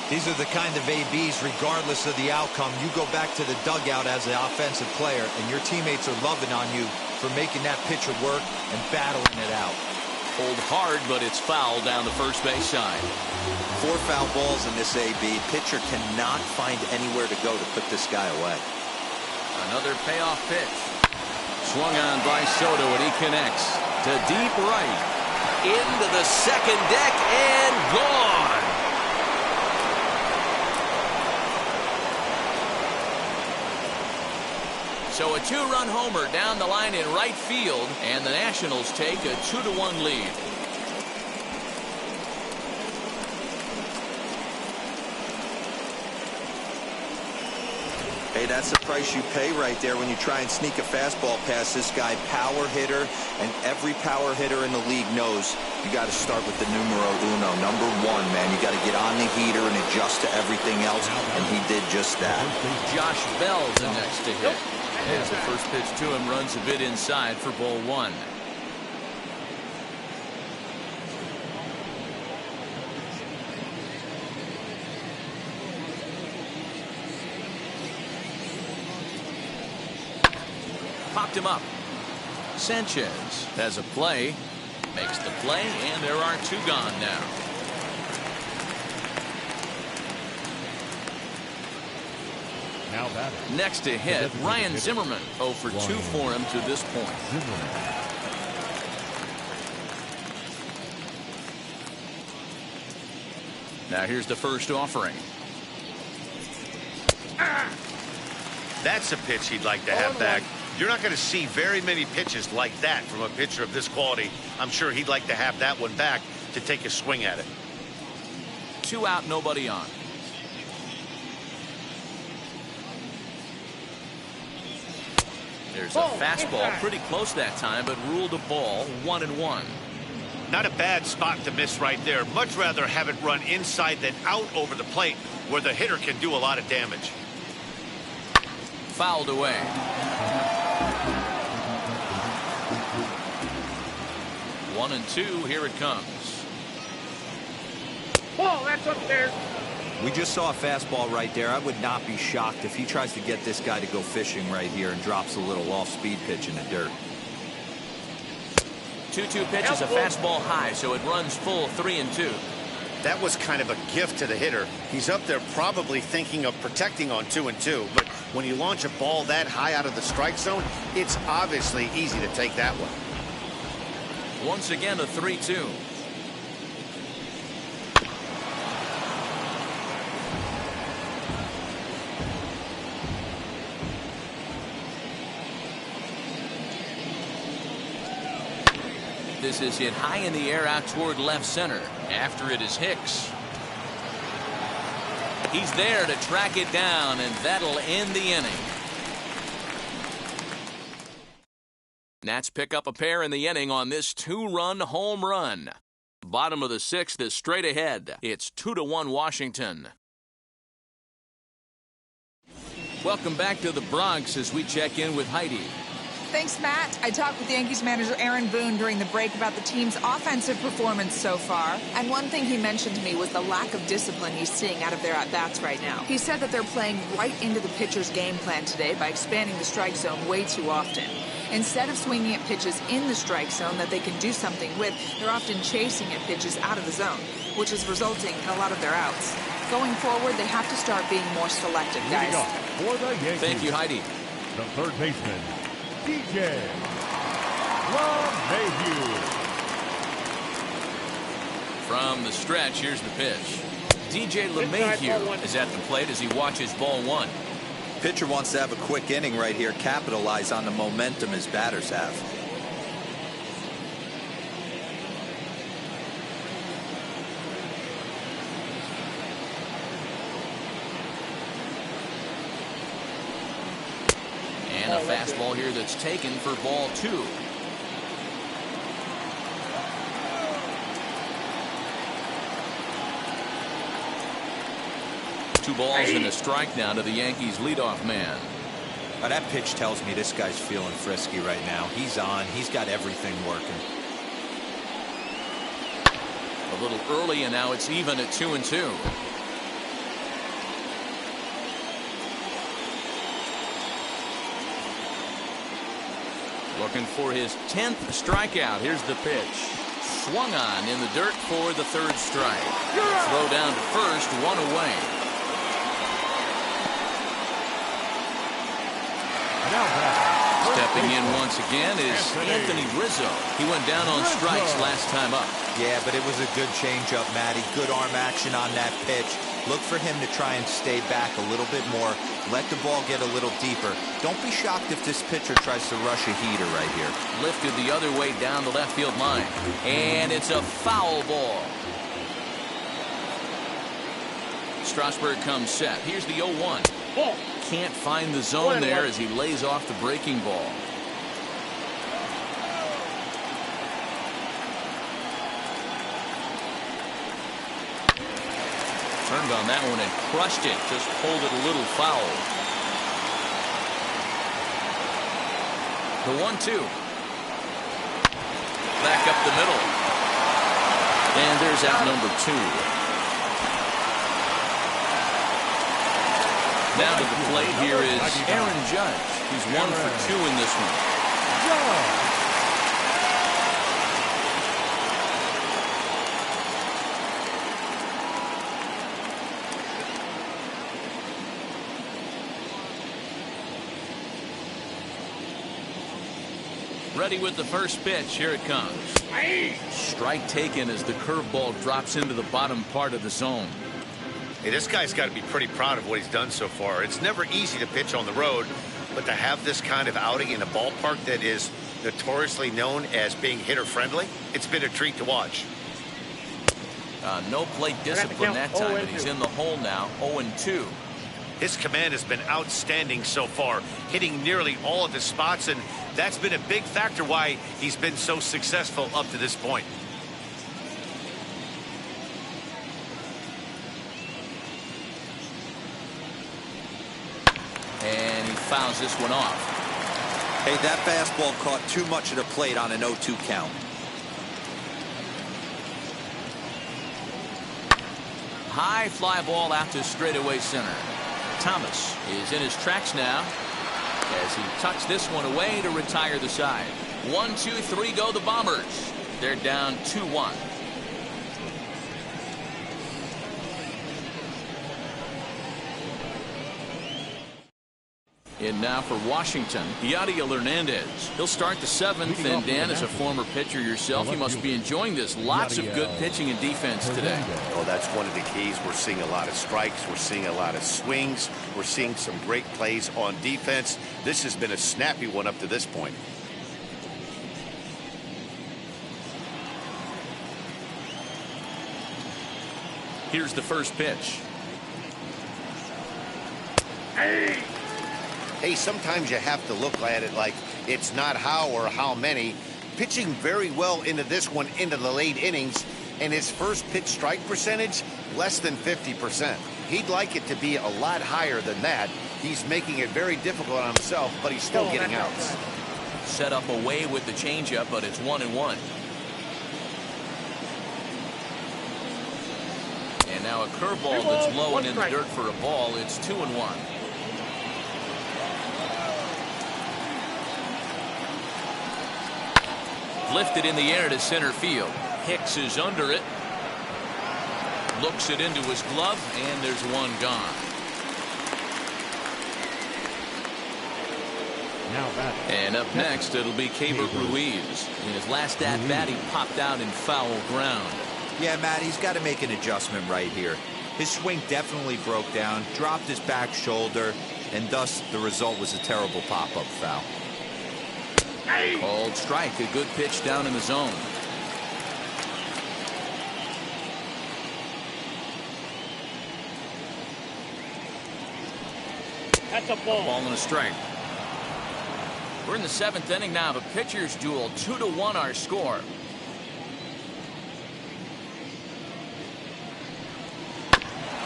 These are the kind of ABs, regardless of the outcome, you go back to the dugout as an offensive player, and your teammates are loving on you for making that pitcher work and battling it out. Pulled hard, but it's foul down the first base side. 4 foul balls in this AB. Pitcher cannot find anywhere to go to put this guy away. Another payoff pitch. Swung on by Soto, and he connects to deep right. Into the second deck and gone. So a 2-run homer down the line in right field, and the Nationals take a 2-1 lead. Hey, that's the price you pay right there when you try and sneak a fastball past this guy. Power hitter, and every power hitter in the league knows you got to start with the numero uno, number 1, man. You got to get on the heater and adjust to everything else, and he did just that. Josh Bell's the next to hit. As the first pitch to him runs a bit inside for ball 1. Popped him up. Sanchez has a play. Makes the play, and there are 2 gone now. Now batting. Next to hit, Ryan Zimmerman. 0 for 2 for him to this point. Now here's the first offering. That's a pitch he'd like to have back. You're not going to see very many pitches like that from a pitcher of this quality. I'm sure he'd like to have that one back to take a swing at it. 2 out, nobody on. There's a fastball pretty close that time, but ruled a ball. 1-1. Not a bad spot to miss right there. Much rather have it run inside than out over the plate where the hitter can do a lot of damage. Fouled away. One and 2. Here it comes. Oh, that's upstairs. We just saw a fastball right there. I would not be shocked if he tries to get this guy to go fishing right here and drops a little off-speed pitch in the dirt. 2-2 pitch is a fastball high, so it runs full. 3-2. That was kind of a gift to the hitter. He's up there probably thinking of protecting on 2-2, but when you launch a ball that high out of the strike zone, it's obviously easy to take that one. Once again, a 3-2. This is hit high in the air out toward left center. After it is Hicks. He's there to track it down, and that'll end the inning. Nats pick up a pair in the inning on this 2-run home run. Bottom of the 6th is straight ahead. It's 2-1 Washington. Welcome back to the Bronx as we check in with Heidi. Thanks, Matt. I talked with Yankees manager Aaron Boone during the break about the team's offensive performance so far. And one thing he mentioned to me was the lack of discipline he's seeing out of their at-bats right now. He said that they're playing right into the pitcher's game plan today by expanding the strike zone way too often. Instead of swinging at pitches in the strike zone that they can do something with, they're often chasing at pitches out of the zone, which is resulting in a lot of their outs. Going forward, they have to start being more selective, guys. For the Yankees, Thank you, Heidi. the third baseman, DJ LeMahieu. From the stretch, here's the pitch. DJ LeMahieu is at the plate as he watches ball 1. Pitcher wants to have a quick inning right here, capitalize on the momentum his batters have. And a fastball here that's taken for ball 2. Two balls and a strike now to the Yankees leadoff man. Now that pitch tells me this guy's feeling frisky right now. He's on. He's got everything working. A little early, and now it's even at 2-2. Looking for his 10th strikeout. Here's the pitch. Swung on in the dirt for the 3rd strike. Throw down to first, 1 away. Stepping in once again is Anthony Rizzo. He went down on strikes last time up. Yeah, but it was a good changeup, Matty. Good arm action on that pitch. Look for him to try and stay back a little bit more. Let the ball get a little deeper. Don't be shocked if this pitcher tries to rush a heater right here. Lifted the other way down the left field line. And it's a foul ball. Strasburg comes set. Here's the 0-1. Can't find the zone there as he lays off the breaking ball. Turned on that one and crushed it. Just pulled it a little foul. The 1-2. Back up the middle. And there's out number 2. Now to the plate here is Aaron Judge. He's 1 for 2 in this one. Ready with the first pitch. Here it comes. Strike taken as the curveball drops into the bottom part of the zone. Hey, this guy's got to be pretty proud of what he's done so far. It's never easy to pitch on the road, but to have this kind of outing in a ballpark that is notoriously known as being hitter-friendly, it's been a treat to watch. No plate discipline that time, and he's in the hole now, 0-2. His command has been outstanding so far, hitting nearly all of his spots, and that's been a big factor why he's been so successful up to this point. And he fouls this one off. Hey, that fastball caught too much of the plate on an 0-2 count. High fly ball out to straightaway center. Thomas is in his tracks now as he tucks this one away to retire the side. 1, 2, 3 go the Bombers. They're down 2-1. In now for Washington, Yadiel Hernandez. He'll start the 7th, and Dan, as a former pitcher yourself, you must be enjoying this. Lots of good pitching and defense today. Oh, that's one of the keys. We're seeing a lot of strikes. We're seeing a lot of swings. We're seeing some great plays on defense. This has been a snappy one up to this point. Here's the first pitch. Hey, sometimes you have to look at it like it's not how or how many. Pitching very well into this one, into the late innings, and his first pitch strike percentage, less than 50%. He'd like it to be a lot higher than that. He's making it very difficult on himself, but he's still getting outs. Set up away with the changeup, but it's 1-1. And now a curveball that's low and in the dirt for a ball. It's 2-1. Lifted in the air to center field. Hicks is under it. Looks it into his glove, and there's one gone. And up next, it'll be Keibert Ruiz. In his last at-bat, he popped out in foul ground. Yeah, Matt, he's got to make an adjustment right here. His swing definitely broke down, dropped his back shoulder, and thus the result was a terrible pop-up foul. Called strike. A good pitch down in the zone. That's a ball. Ball and a strike. We're in the 7th inning now of a pitcher's duel. 2-1 our score.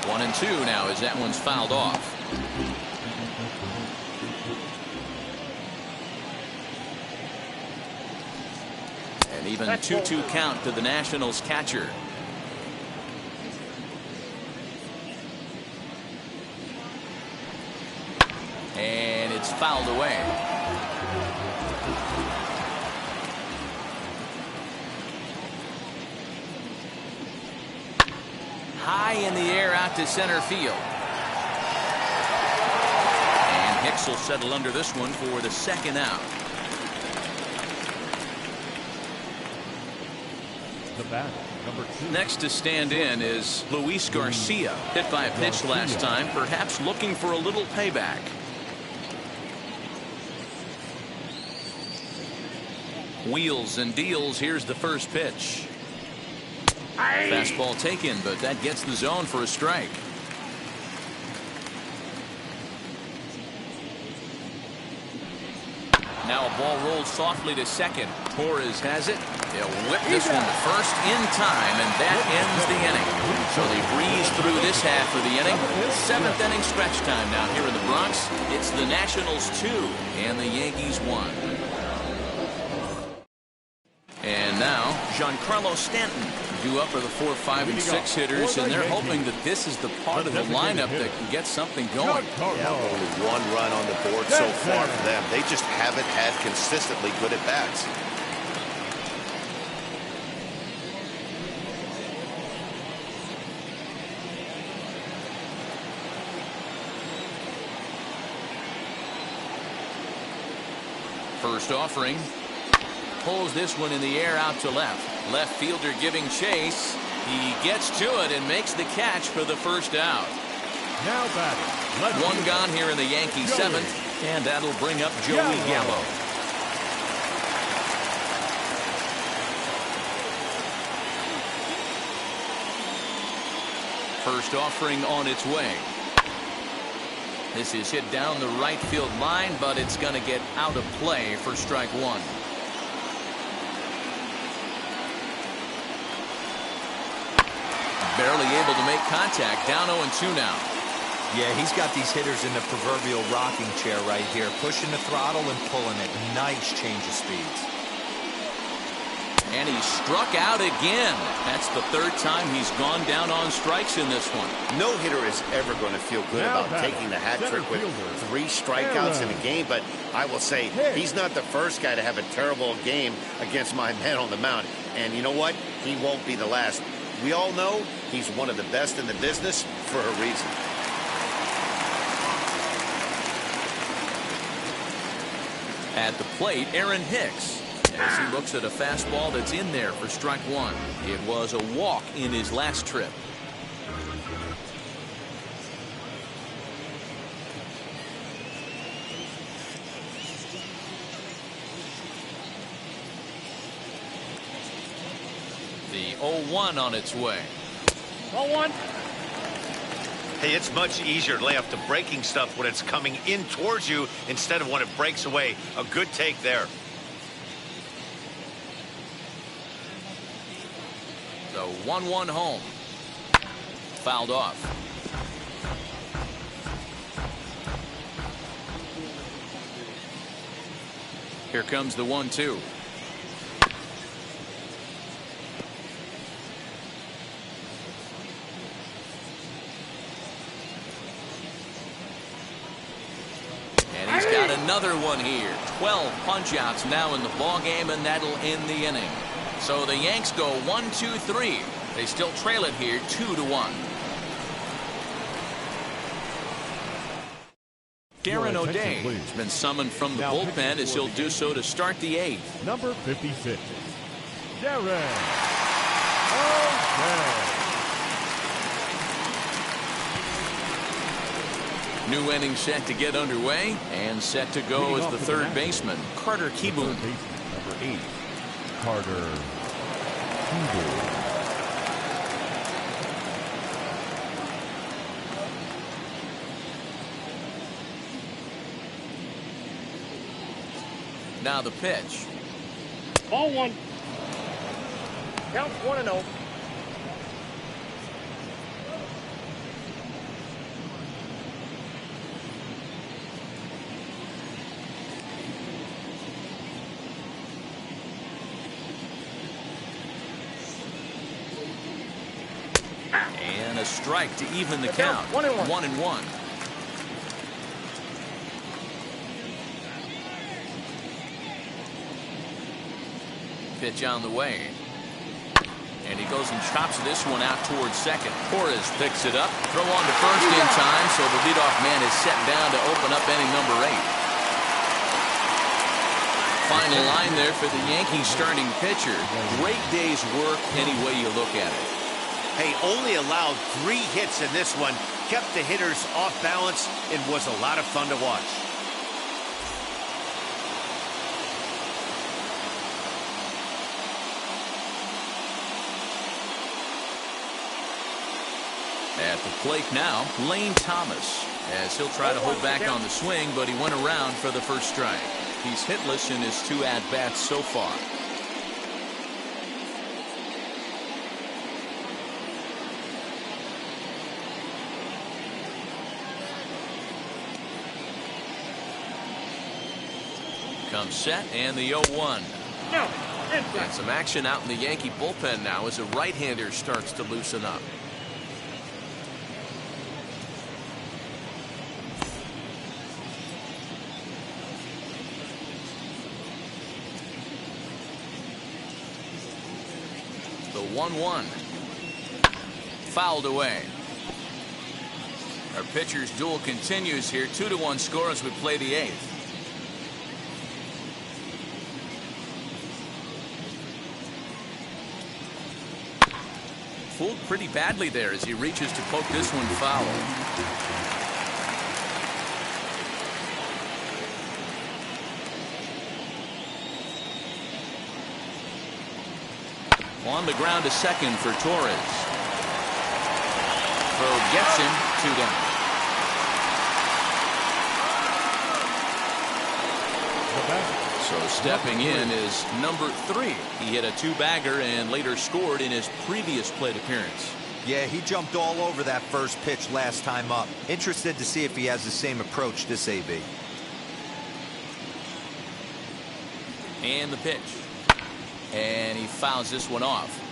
One and two now as that one's fouled off. And even 2-2 count to the Nationals catcher. And it's fouled away. High in the air out to center field. And Hicks will settle under this one for the second out. The bat, number 2. Next to stand in is Luis Garcia. Hit by a pitch last time, perhaps looking for a little payback. Wheels and deals. Here's the first pitch. Fastball taken, but that gets the zone for a strike. Now a ball rolls softly to second. Torres has it. They'll whip this one to first in time, and that ends the inning. So they breeze through this half of the inning. 7th inning stretch time now here in the Bronx. It's the Nationals 2 and the Yankees 1. And now Giancarlo Stanton due up for the 4, 5, and 6 hitters, and they're hoping that this is the part of the lineup that can get something going. Yeah, only one run on the board so far for them. They just haven't had consistently good at bats. First offering. pulls this one in the air out to left. Left fielder giving chase. He gets to it and makes the catch for the first out. Now batting. One gone here in the Yankees seventh, and that'll bring up Joey Gallo. First offering on its way. This is hit down the right field line, but it's going to get out of play for strike one. Barely able to make contact. Down 0-2 now. Yeah, he's got these hitters in the proverbial rocking chair right here, pushing the throttle and pulling it. Nice change of speeds. And he struck out again. That's the third time he's gone down on strikes in this one. No hitter is ever going to feel good Now about taking the hat trick with 3 strikeouts in a game, but I will say he's not the first guy to have a terrible game against my man on the mound. And you know what? He won't be the last. We all know he's one of the best in the business for a reason. At the plate, Aaron Hicks, as he looks at a fastball that's in there for strike one. It was a walk in his last trip. The 0-1 on its way. 0-1. Hey, it's much easier to lay off the breaking stuff when it's coming in towards you instead of when it breaks away. A good take there. The 1-1 home. Fouled off. Here comes the 1-2. And he's got another one here. 12 punch-outs now in the ballgame, and that'll end the inning. So the Yanks go 1-2-3. They still trail it here 2-1. Darren O'Day has been summoned from the bullpen as he'll do so to start the 8th. Number 56, Darren O'Day. New inning set to get underway, and set to go as the third baseman, Carter Kieboom. Number 8, Carter Kieboom. Now the pitch. Ball 1. Count 1-0. And a strike to even the count. 1-1. 1-1. Pitch on the way. And he goes and chops this one out towards second. Torres picks it up. Throw on to first in time, so the leadoff man is set down to open up inning number 8. Final line there for the Yankees starting pitcher. Great day's work any way you look at it. Hey, only allowed 3 hits in this one. Kept the hitters off balance and was a lot of fun to watch. At the plate now, Lane Thomas, as he'll try to hold back on the swing, but he went around for the first strike. He's hitless in his 2 at-bats so far. Comes set, and the 0-1. No. And some action out in the Yankee bullpen now as a right-hander starts to loosen up. The 1-1. Fouled away. Our pitcher's duel continues here. 2-1 score as we play the 8th. fooled pretty badly there as he reaches to poke this one foul. On the ground to second for Torres. Throw gets him, 2 down. So stepping in is number 3. He hit a 2-bagger and later scored in his previous plate appearance. Yeah, he jumped all over that first pitch last time up. Interested to see if he has the same approach this AB. And the pitch. And he fouls this one off.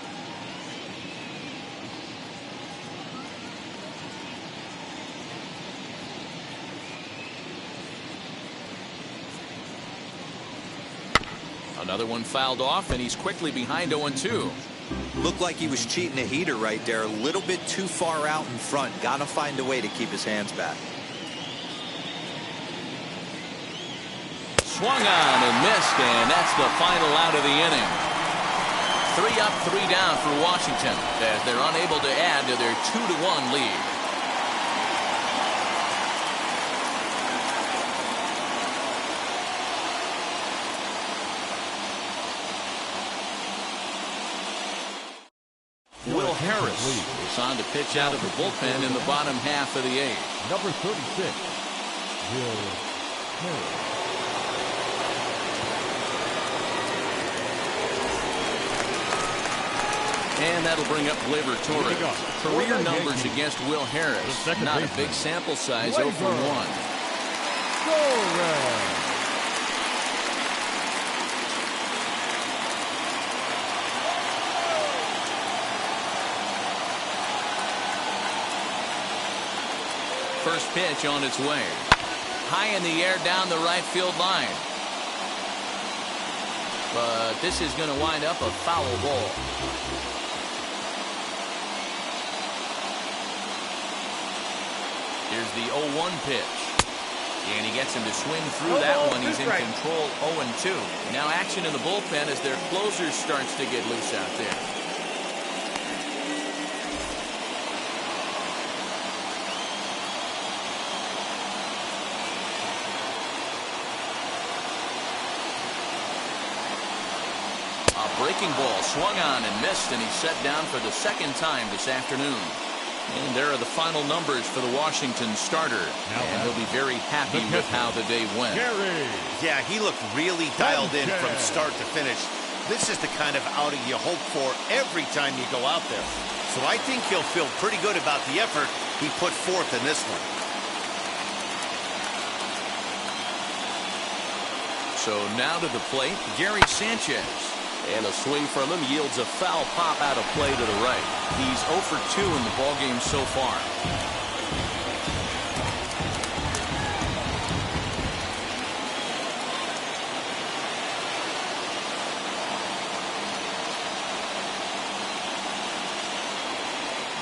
Another one fouled off, and he's quickly behind 0-2. Looked like he was cheating a heater right there. A little bit too far out in front. Got to find a way to keep his hands back. Swung on and missed, and that's the final out of the inning. 3 up, 3 down for Washington as they're unable to add to their 2-1 lead. Will Harris is on to pitch out of the bullpen in the bottom half of the 8th. Number 36, Will Harris. And that'll bring up Gleyber Torres. Career numbers against Will Harris. Not a big sample size, 0 for 1. Torres. First pitch on its way. High in the air down the right field line. But this is going to wind up a foul ball. Here's the 0-1 pitch. And he gets him to swing through that one. He's in control, 0-2. Now action in the bullpen as their closer starts to get loose out there. Breaking ball swung on and missed, and he's set down for the 2nd time this afternoon. And there are the final numbers for the Washington starter. And he'll be very happy with how the day went. Yeah, he looked really dialed in from start to finish. This is the kind of outing you hope for every time you go out there. So I think he'll feel pretty good about the effort he put forth in this one. So now to the plate, Gary Sanchez. And a swing from him yields a foul pop out of play to the right. He's 0 for 2 in the ballgame so far.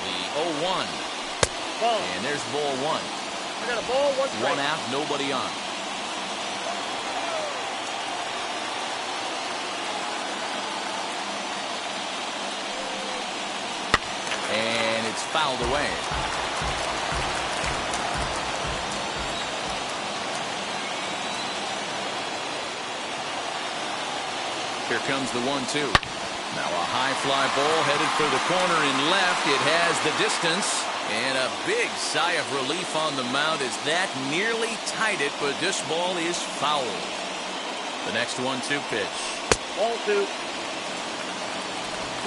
The 0-1. Ball. And there's ball 1. I got a ball, 1 strike. 1 out, nobody on. And it's fouled away. Here comes the 1-2. Now a high fly ball headed for the corner in left. It has the distance. And a big sigh of relief on the mound as that nearly tied it, but this ball is foul. The next 1-2 pitch. Ball 2.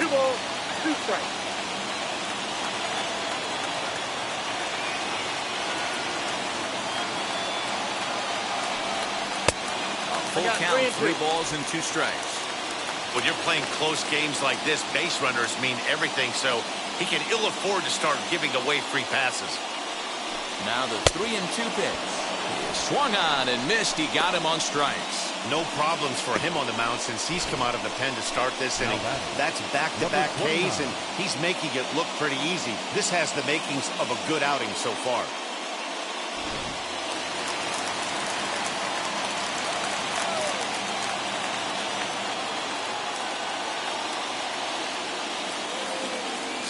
2 balls, 2 strikes. Full count, 3 balls and 2 strikes. When you're playing close games like this, base runners mean everything, so he can ill afford to start giving away free passes. Now the 3-2 pitch. He swung on and missed. He got him on strikes. No problems for him on the mound since he's come out of the pen to start this inning. That's back-to-back Ks, and he's making it look pretty easy. This has the makings of a good outing so far.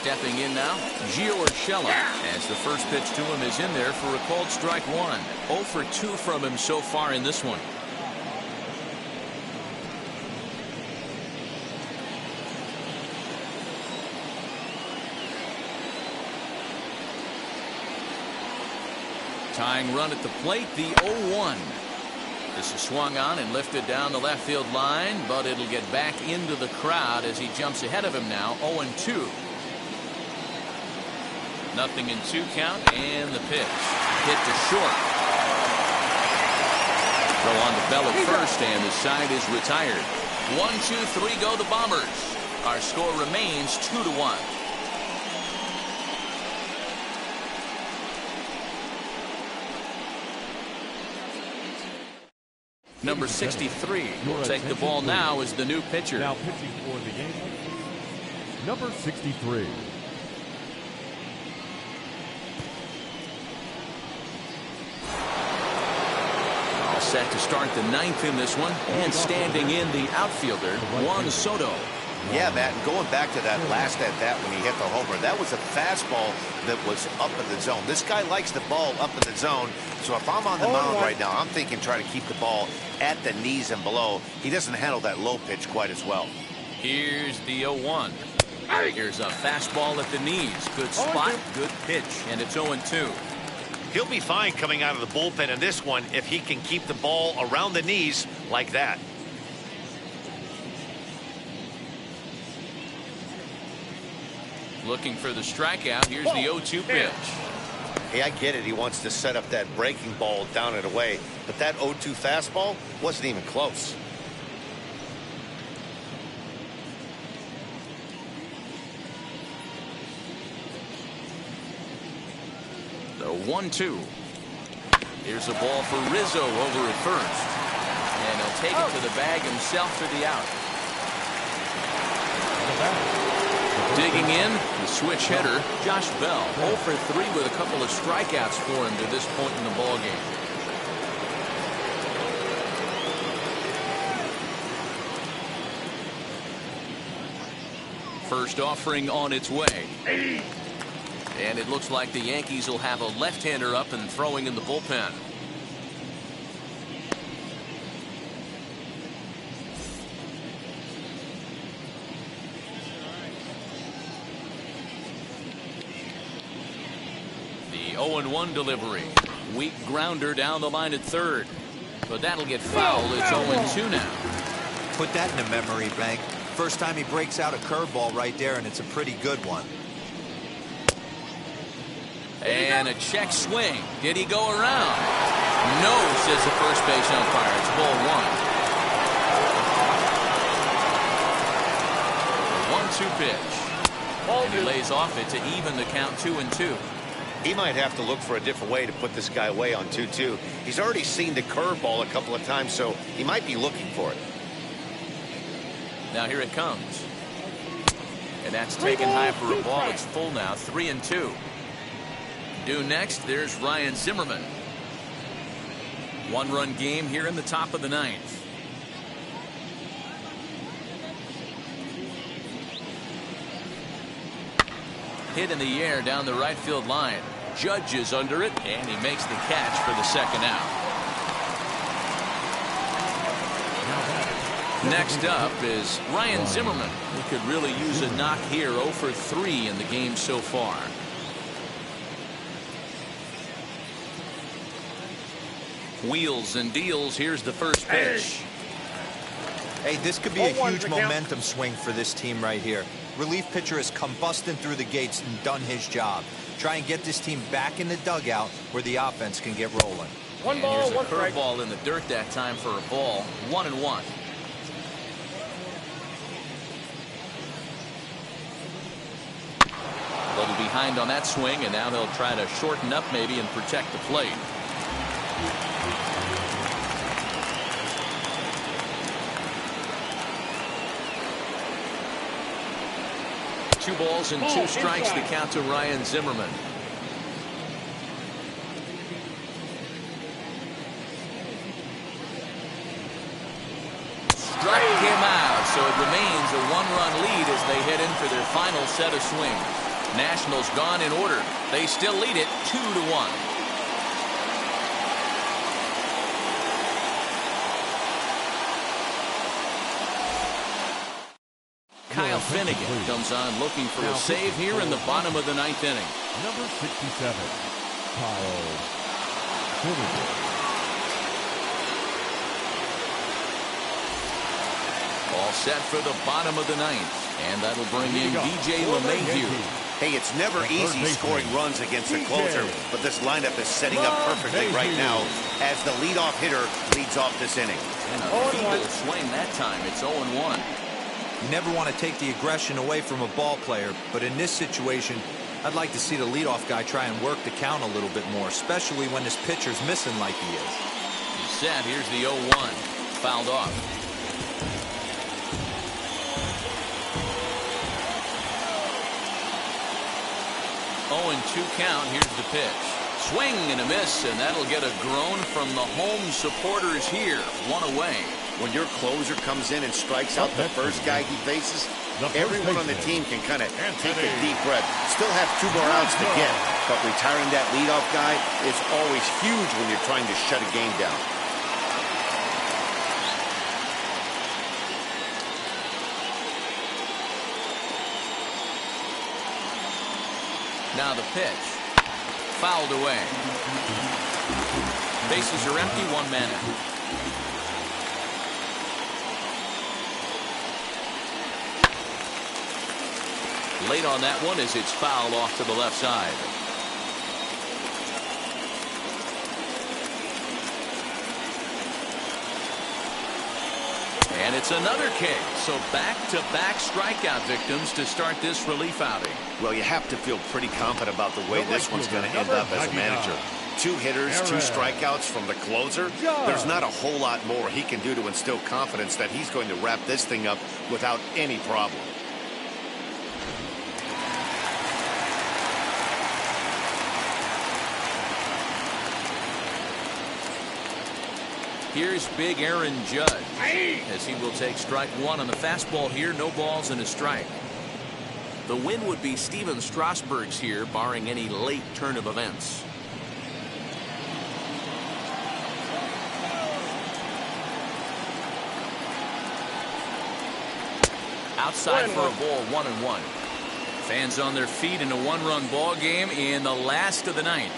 Stepping in now, Gio Urshela, as the first pitch to him is in there for a called strike one. 0 for 2 from him so far in this one. Tying run at the plate, the 0-1. This is swung on and lifted down the left field line, but it'll get back into the crowd as he jumps ahead of him now. 0-2. Nothing in 2 count, and the pitch hit to short. Throw on the bell at first, and the side is retired. 1-2-3 go the Bombers. Our score remains 2-1. Number 63 will take the ball now as the new pitcher. Now pitching for the Yankees, number 63. All set to start the 9th in this one, and standing in the outfielder, Juan Soto. Yeah, Matt, and going back to that last at-bat when he hit the homer, that was a fastball that was up in the zone. This guy likes the ball up in the zone, so if I'm on the mound right now, I'm thinking try to keep the ball at the knees and below. He doesn't handle that low pitch quite as well. Here's the 0-1. Here's a fastball at the knees. Good spot, good pitch, and it's 0-2. He'll be fine coming out of the bullpen in this one if he can keep the ball around the knees like that. Looking for the strikeout. Here's the 0-2 pitch. Hey, I get it. He wants to set up that breaking ball down and away, but that 0-2 fastball wasn't even close. The 1-2. Here's a ball for Rizzo over at first, and he'll take it to the bag himself for the out. Digging in, the switch hitter, Josh Bell. 0 for 3 with a couple of strikeouts for him to this point in the ballgame. First offering on its way. And it looks like the Yankees will have a left-hander up and throwing in the bullpen. The 0-1 delivery. Weak grounder down the line at third. But that'll get fouled. It's 0-2 now. Put that in a memory bank. First time he breaks out a curveball right there, and it's a pretty good one. And a check swing. Did he go around? No, says the first base umpire. It's ball 1. 1-2 pitch. And he lays off it to even the count 2-2. He might have to look for a different way to put this guy away on 2-2. He's already seen the curveball a couple of times, so he might be looking for it. Now here it comes. And that's taken high for a ball. It's full now. 3-2. Due next, there's Ryan Zimmerman. 1-run game here in the top of the 9th. Hit in the air down the right field line. Judge is under it, and he makes the catch for the second out. Next up is Ryan Zimmerman. He could really use a knock here. 0 for 3 in the game so far. Wheels and deals. Here's the first pitch. Hey, this could be a huge momentum swing for this team right here. Relief pitcher has come busting through the gates and done his job. Try and get this team back in the dugout where the offense can get rolling. And here's a curveball in the dirt that time for a ball. 1-1. A little behind on that swing, and now they'll try to shorten up maybe and protect the plate. Two balls and 2 strikes, the count to Ryan Zimmerman. Struck him out, so it remains a 1-run lead as they head in for their final set of swings. Nationals gone in order. They still lead it 2-1. Kyle Finnegan comes on looking for a save here in the bottom of the 9th inning. Number 67, Kyle Finnegan. All set for the bottom of the 9th. And that'll bring in DJ LeMahieu. Hey, it's never easy scoring runs against a closer, but this lineup is setting up perfectly right now as the leadoff hitter leads off this inning. And a feeble swing that time. It's 0-1. You never want to take the aggression away from a ball player, but in this situation, I'd like to see the leadoff guy try and work the count a little bit more, especially when this pitcher's missing like he is. He's set. Here's the 0-1. Fouled off. 0-2 count. Here's the pitch. Swing and a miss, and that'll get a groan from the home supporters here. 1 away. When your closer comes in and strikes out the first guy he faces, everyone on the team can kind of take a deep breath. Still have 2 more outs to get, but retiring that leadoff guy is always huge when you're trying to shut a game down. Now the pitch. Fouled away. Bases are empty, 1 man out. Late on that one as it's fouled off to the left side. And it's another K. So back-to-back strikeout victims to start this relief outing. Well, you have to feel pretty confident about the way this one's going to end up as a manager. 2 hitters, 2 strikeouts from the closer. There's not a whole lot more he can do to instill confidence that he's going to wrap this thing up without any problem. Here's big Aaron Judge as he will take strike 1 on the fastball here. No balls and a strike. The win would be Steven Strasburg's here, barring any late turn of events. Outside for a ball, 1-1. Fans on their feet in a 1-run ball game in the last of the 9th.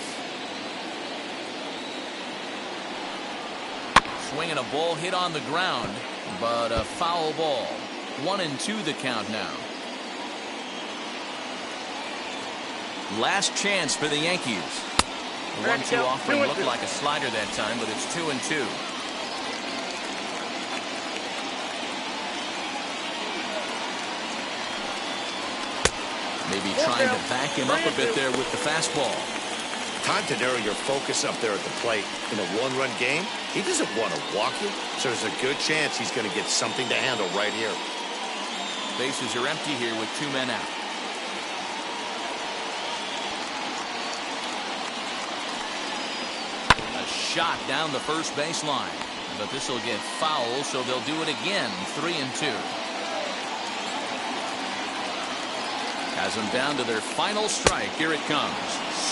Swinging a ball hit on the ground, but a foul ball. 1-2 the count now. Last chance for the Yankees. The 1-2 offering looked like a slider that time, but it's 2-2. Maybe trying to back him up a bit there with the fastball. Time to narrow your focus up there at the plate. In a 1-run game, he doesn't want to walk you, so there's a good chance he's going to get something to handle right here. Bases are empty here with 2 men out. A shot down the first baseline, but this will get foul, so they'll do it again. 3-2. Has them down to their final strike. Here it comes.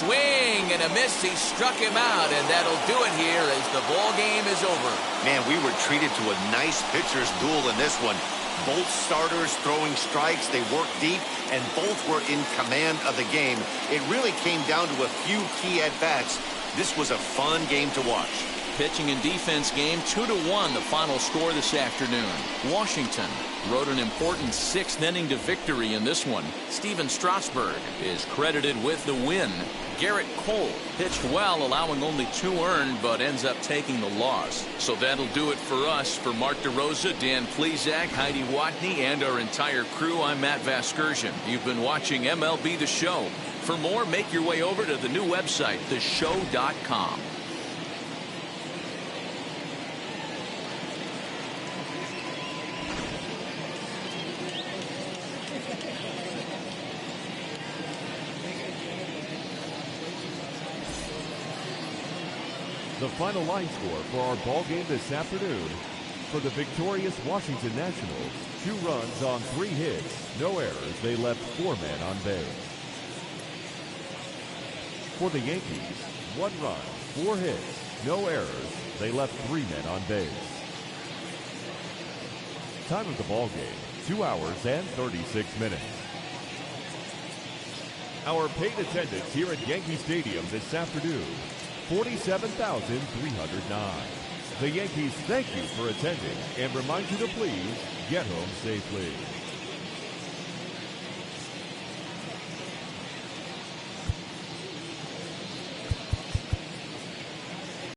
Swing and a miss. He struck him out, and that'll do it here as the ball game is over. Man, we were treated to a nice pitcher's duel in this one. Both starters throwing strikes. They worked deep, and both were in command of the game. It really came down to a few key at-bats. This was a fun game to watch. Pitching and defense game, 2-1 the final score this afternoon. Washington rode an important 6th inning to victory in this one. Steven Strasburg is credited with the win. Garrett Cole pitched well, allowing only 2 earned, but ends up taking the loss. So that'll do it for us. For Mark DeRosa, Dan Plesac, Heidi Watney, and our entire crew, I'm Matt Vasgersian. You've been watching MLB The Show. For more, make your way over to the new website, theshow.com. The final line score for our ball game this afternoon. For the victorious Washington Nationals, 2 runs on 3 hits, no errors. They left 4 men on base. For the Yankees, 1 run, 4 hits, no errors. They left 3 men on base. Time of the ball game, 2 hours and 36 minutes. Our paid attendance here at Yankee Stadium this afternoon, 47,309. The Yankees thank you for attending and remind you to please get home safely.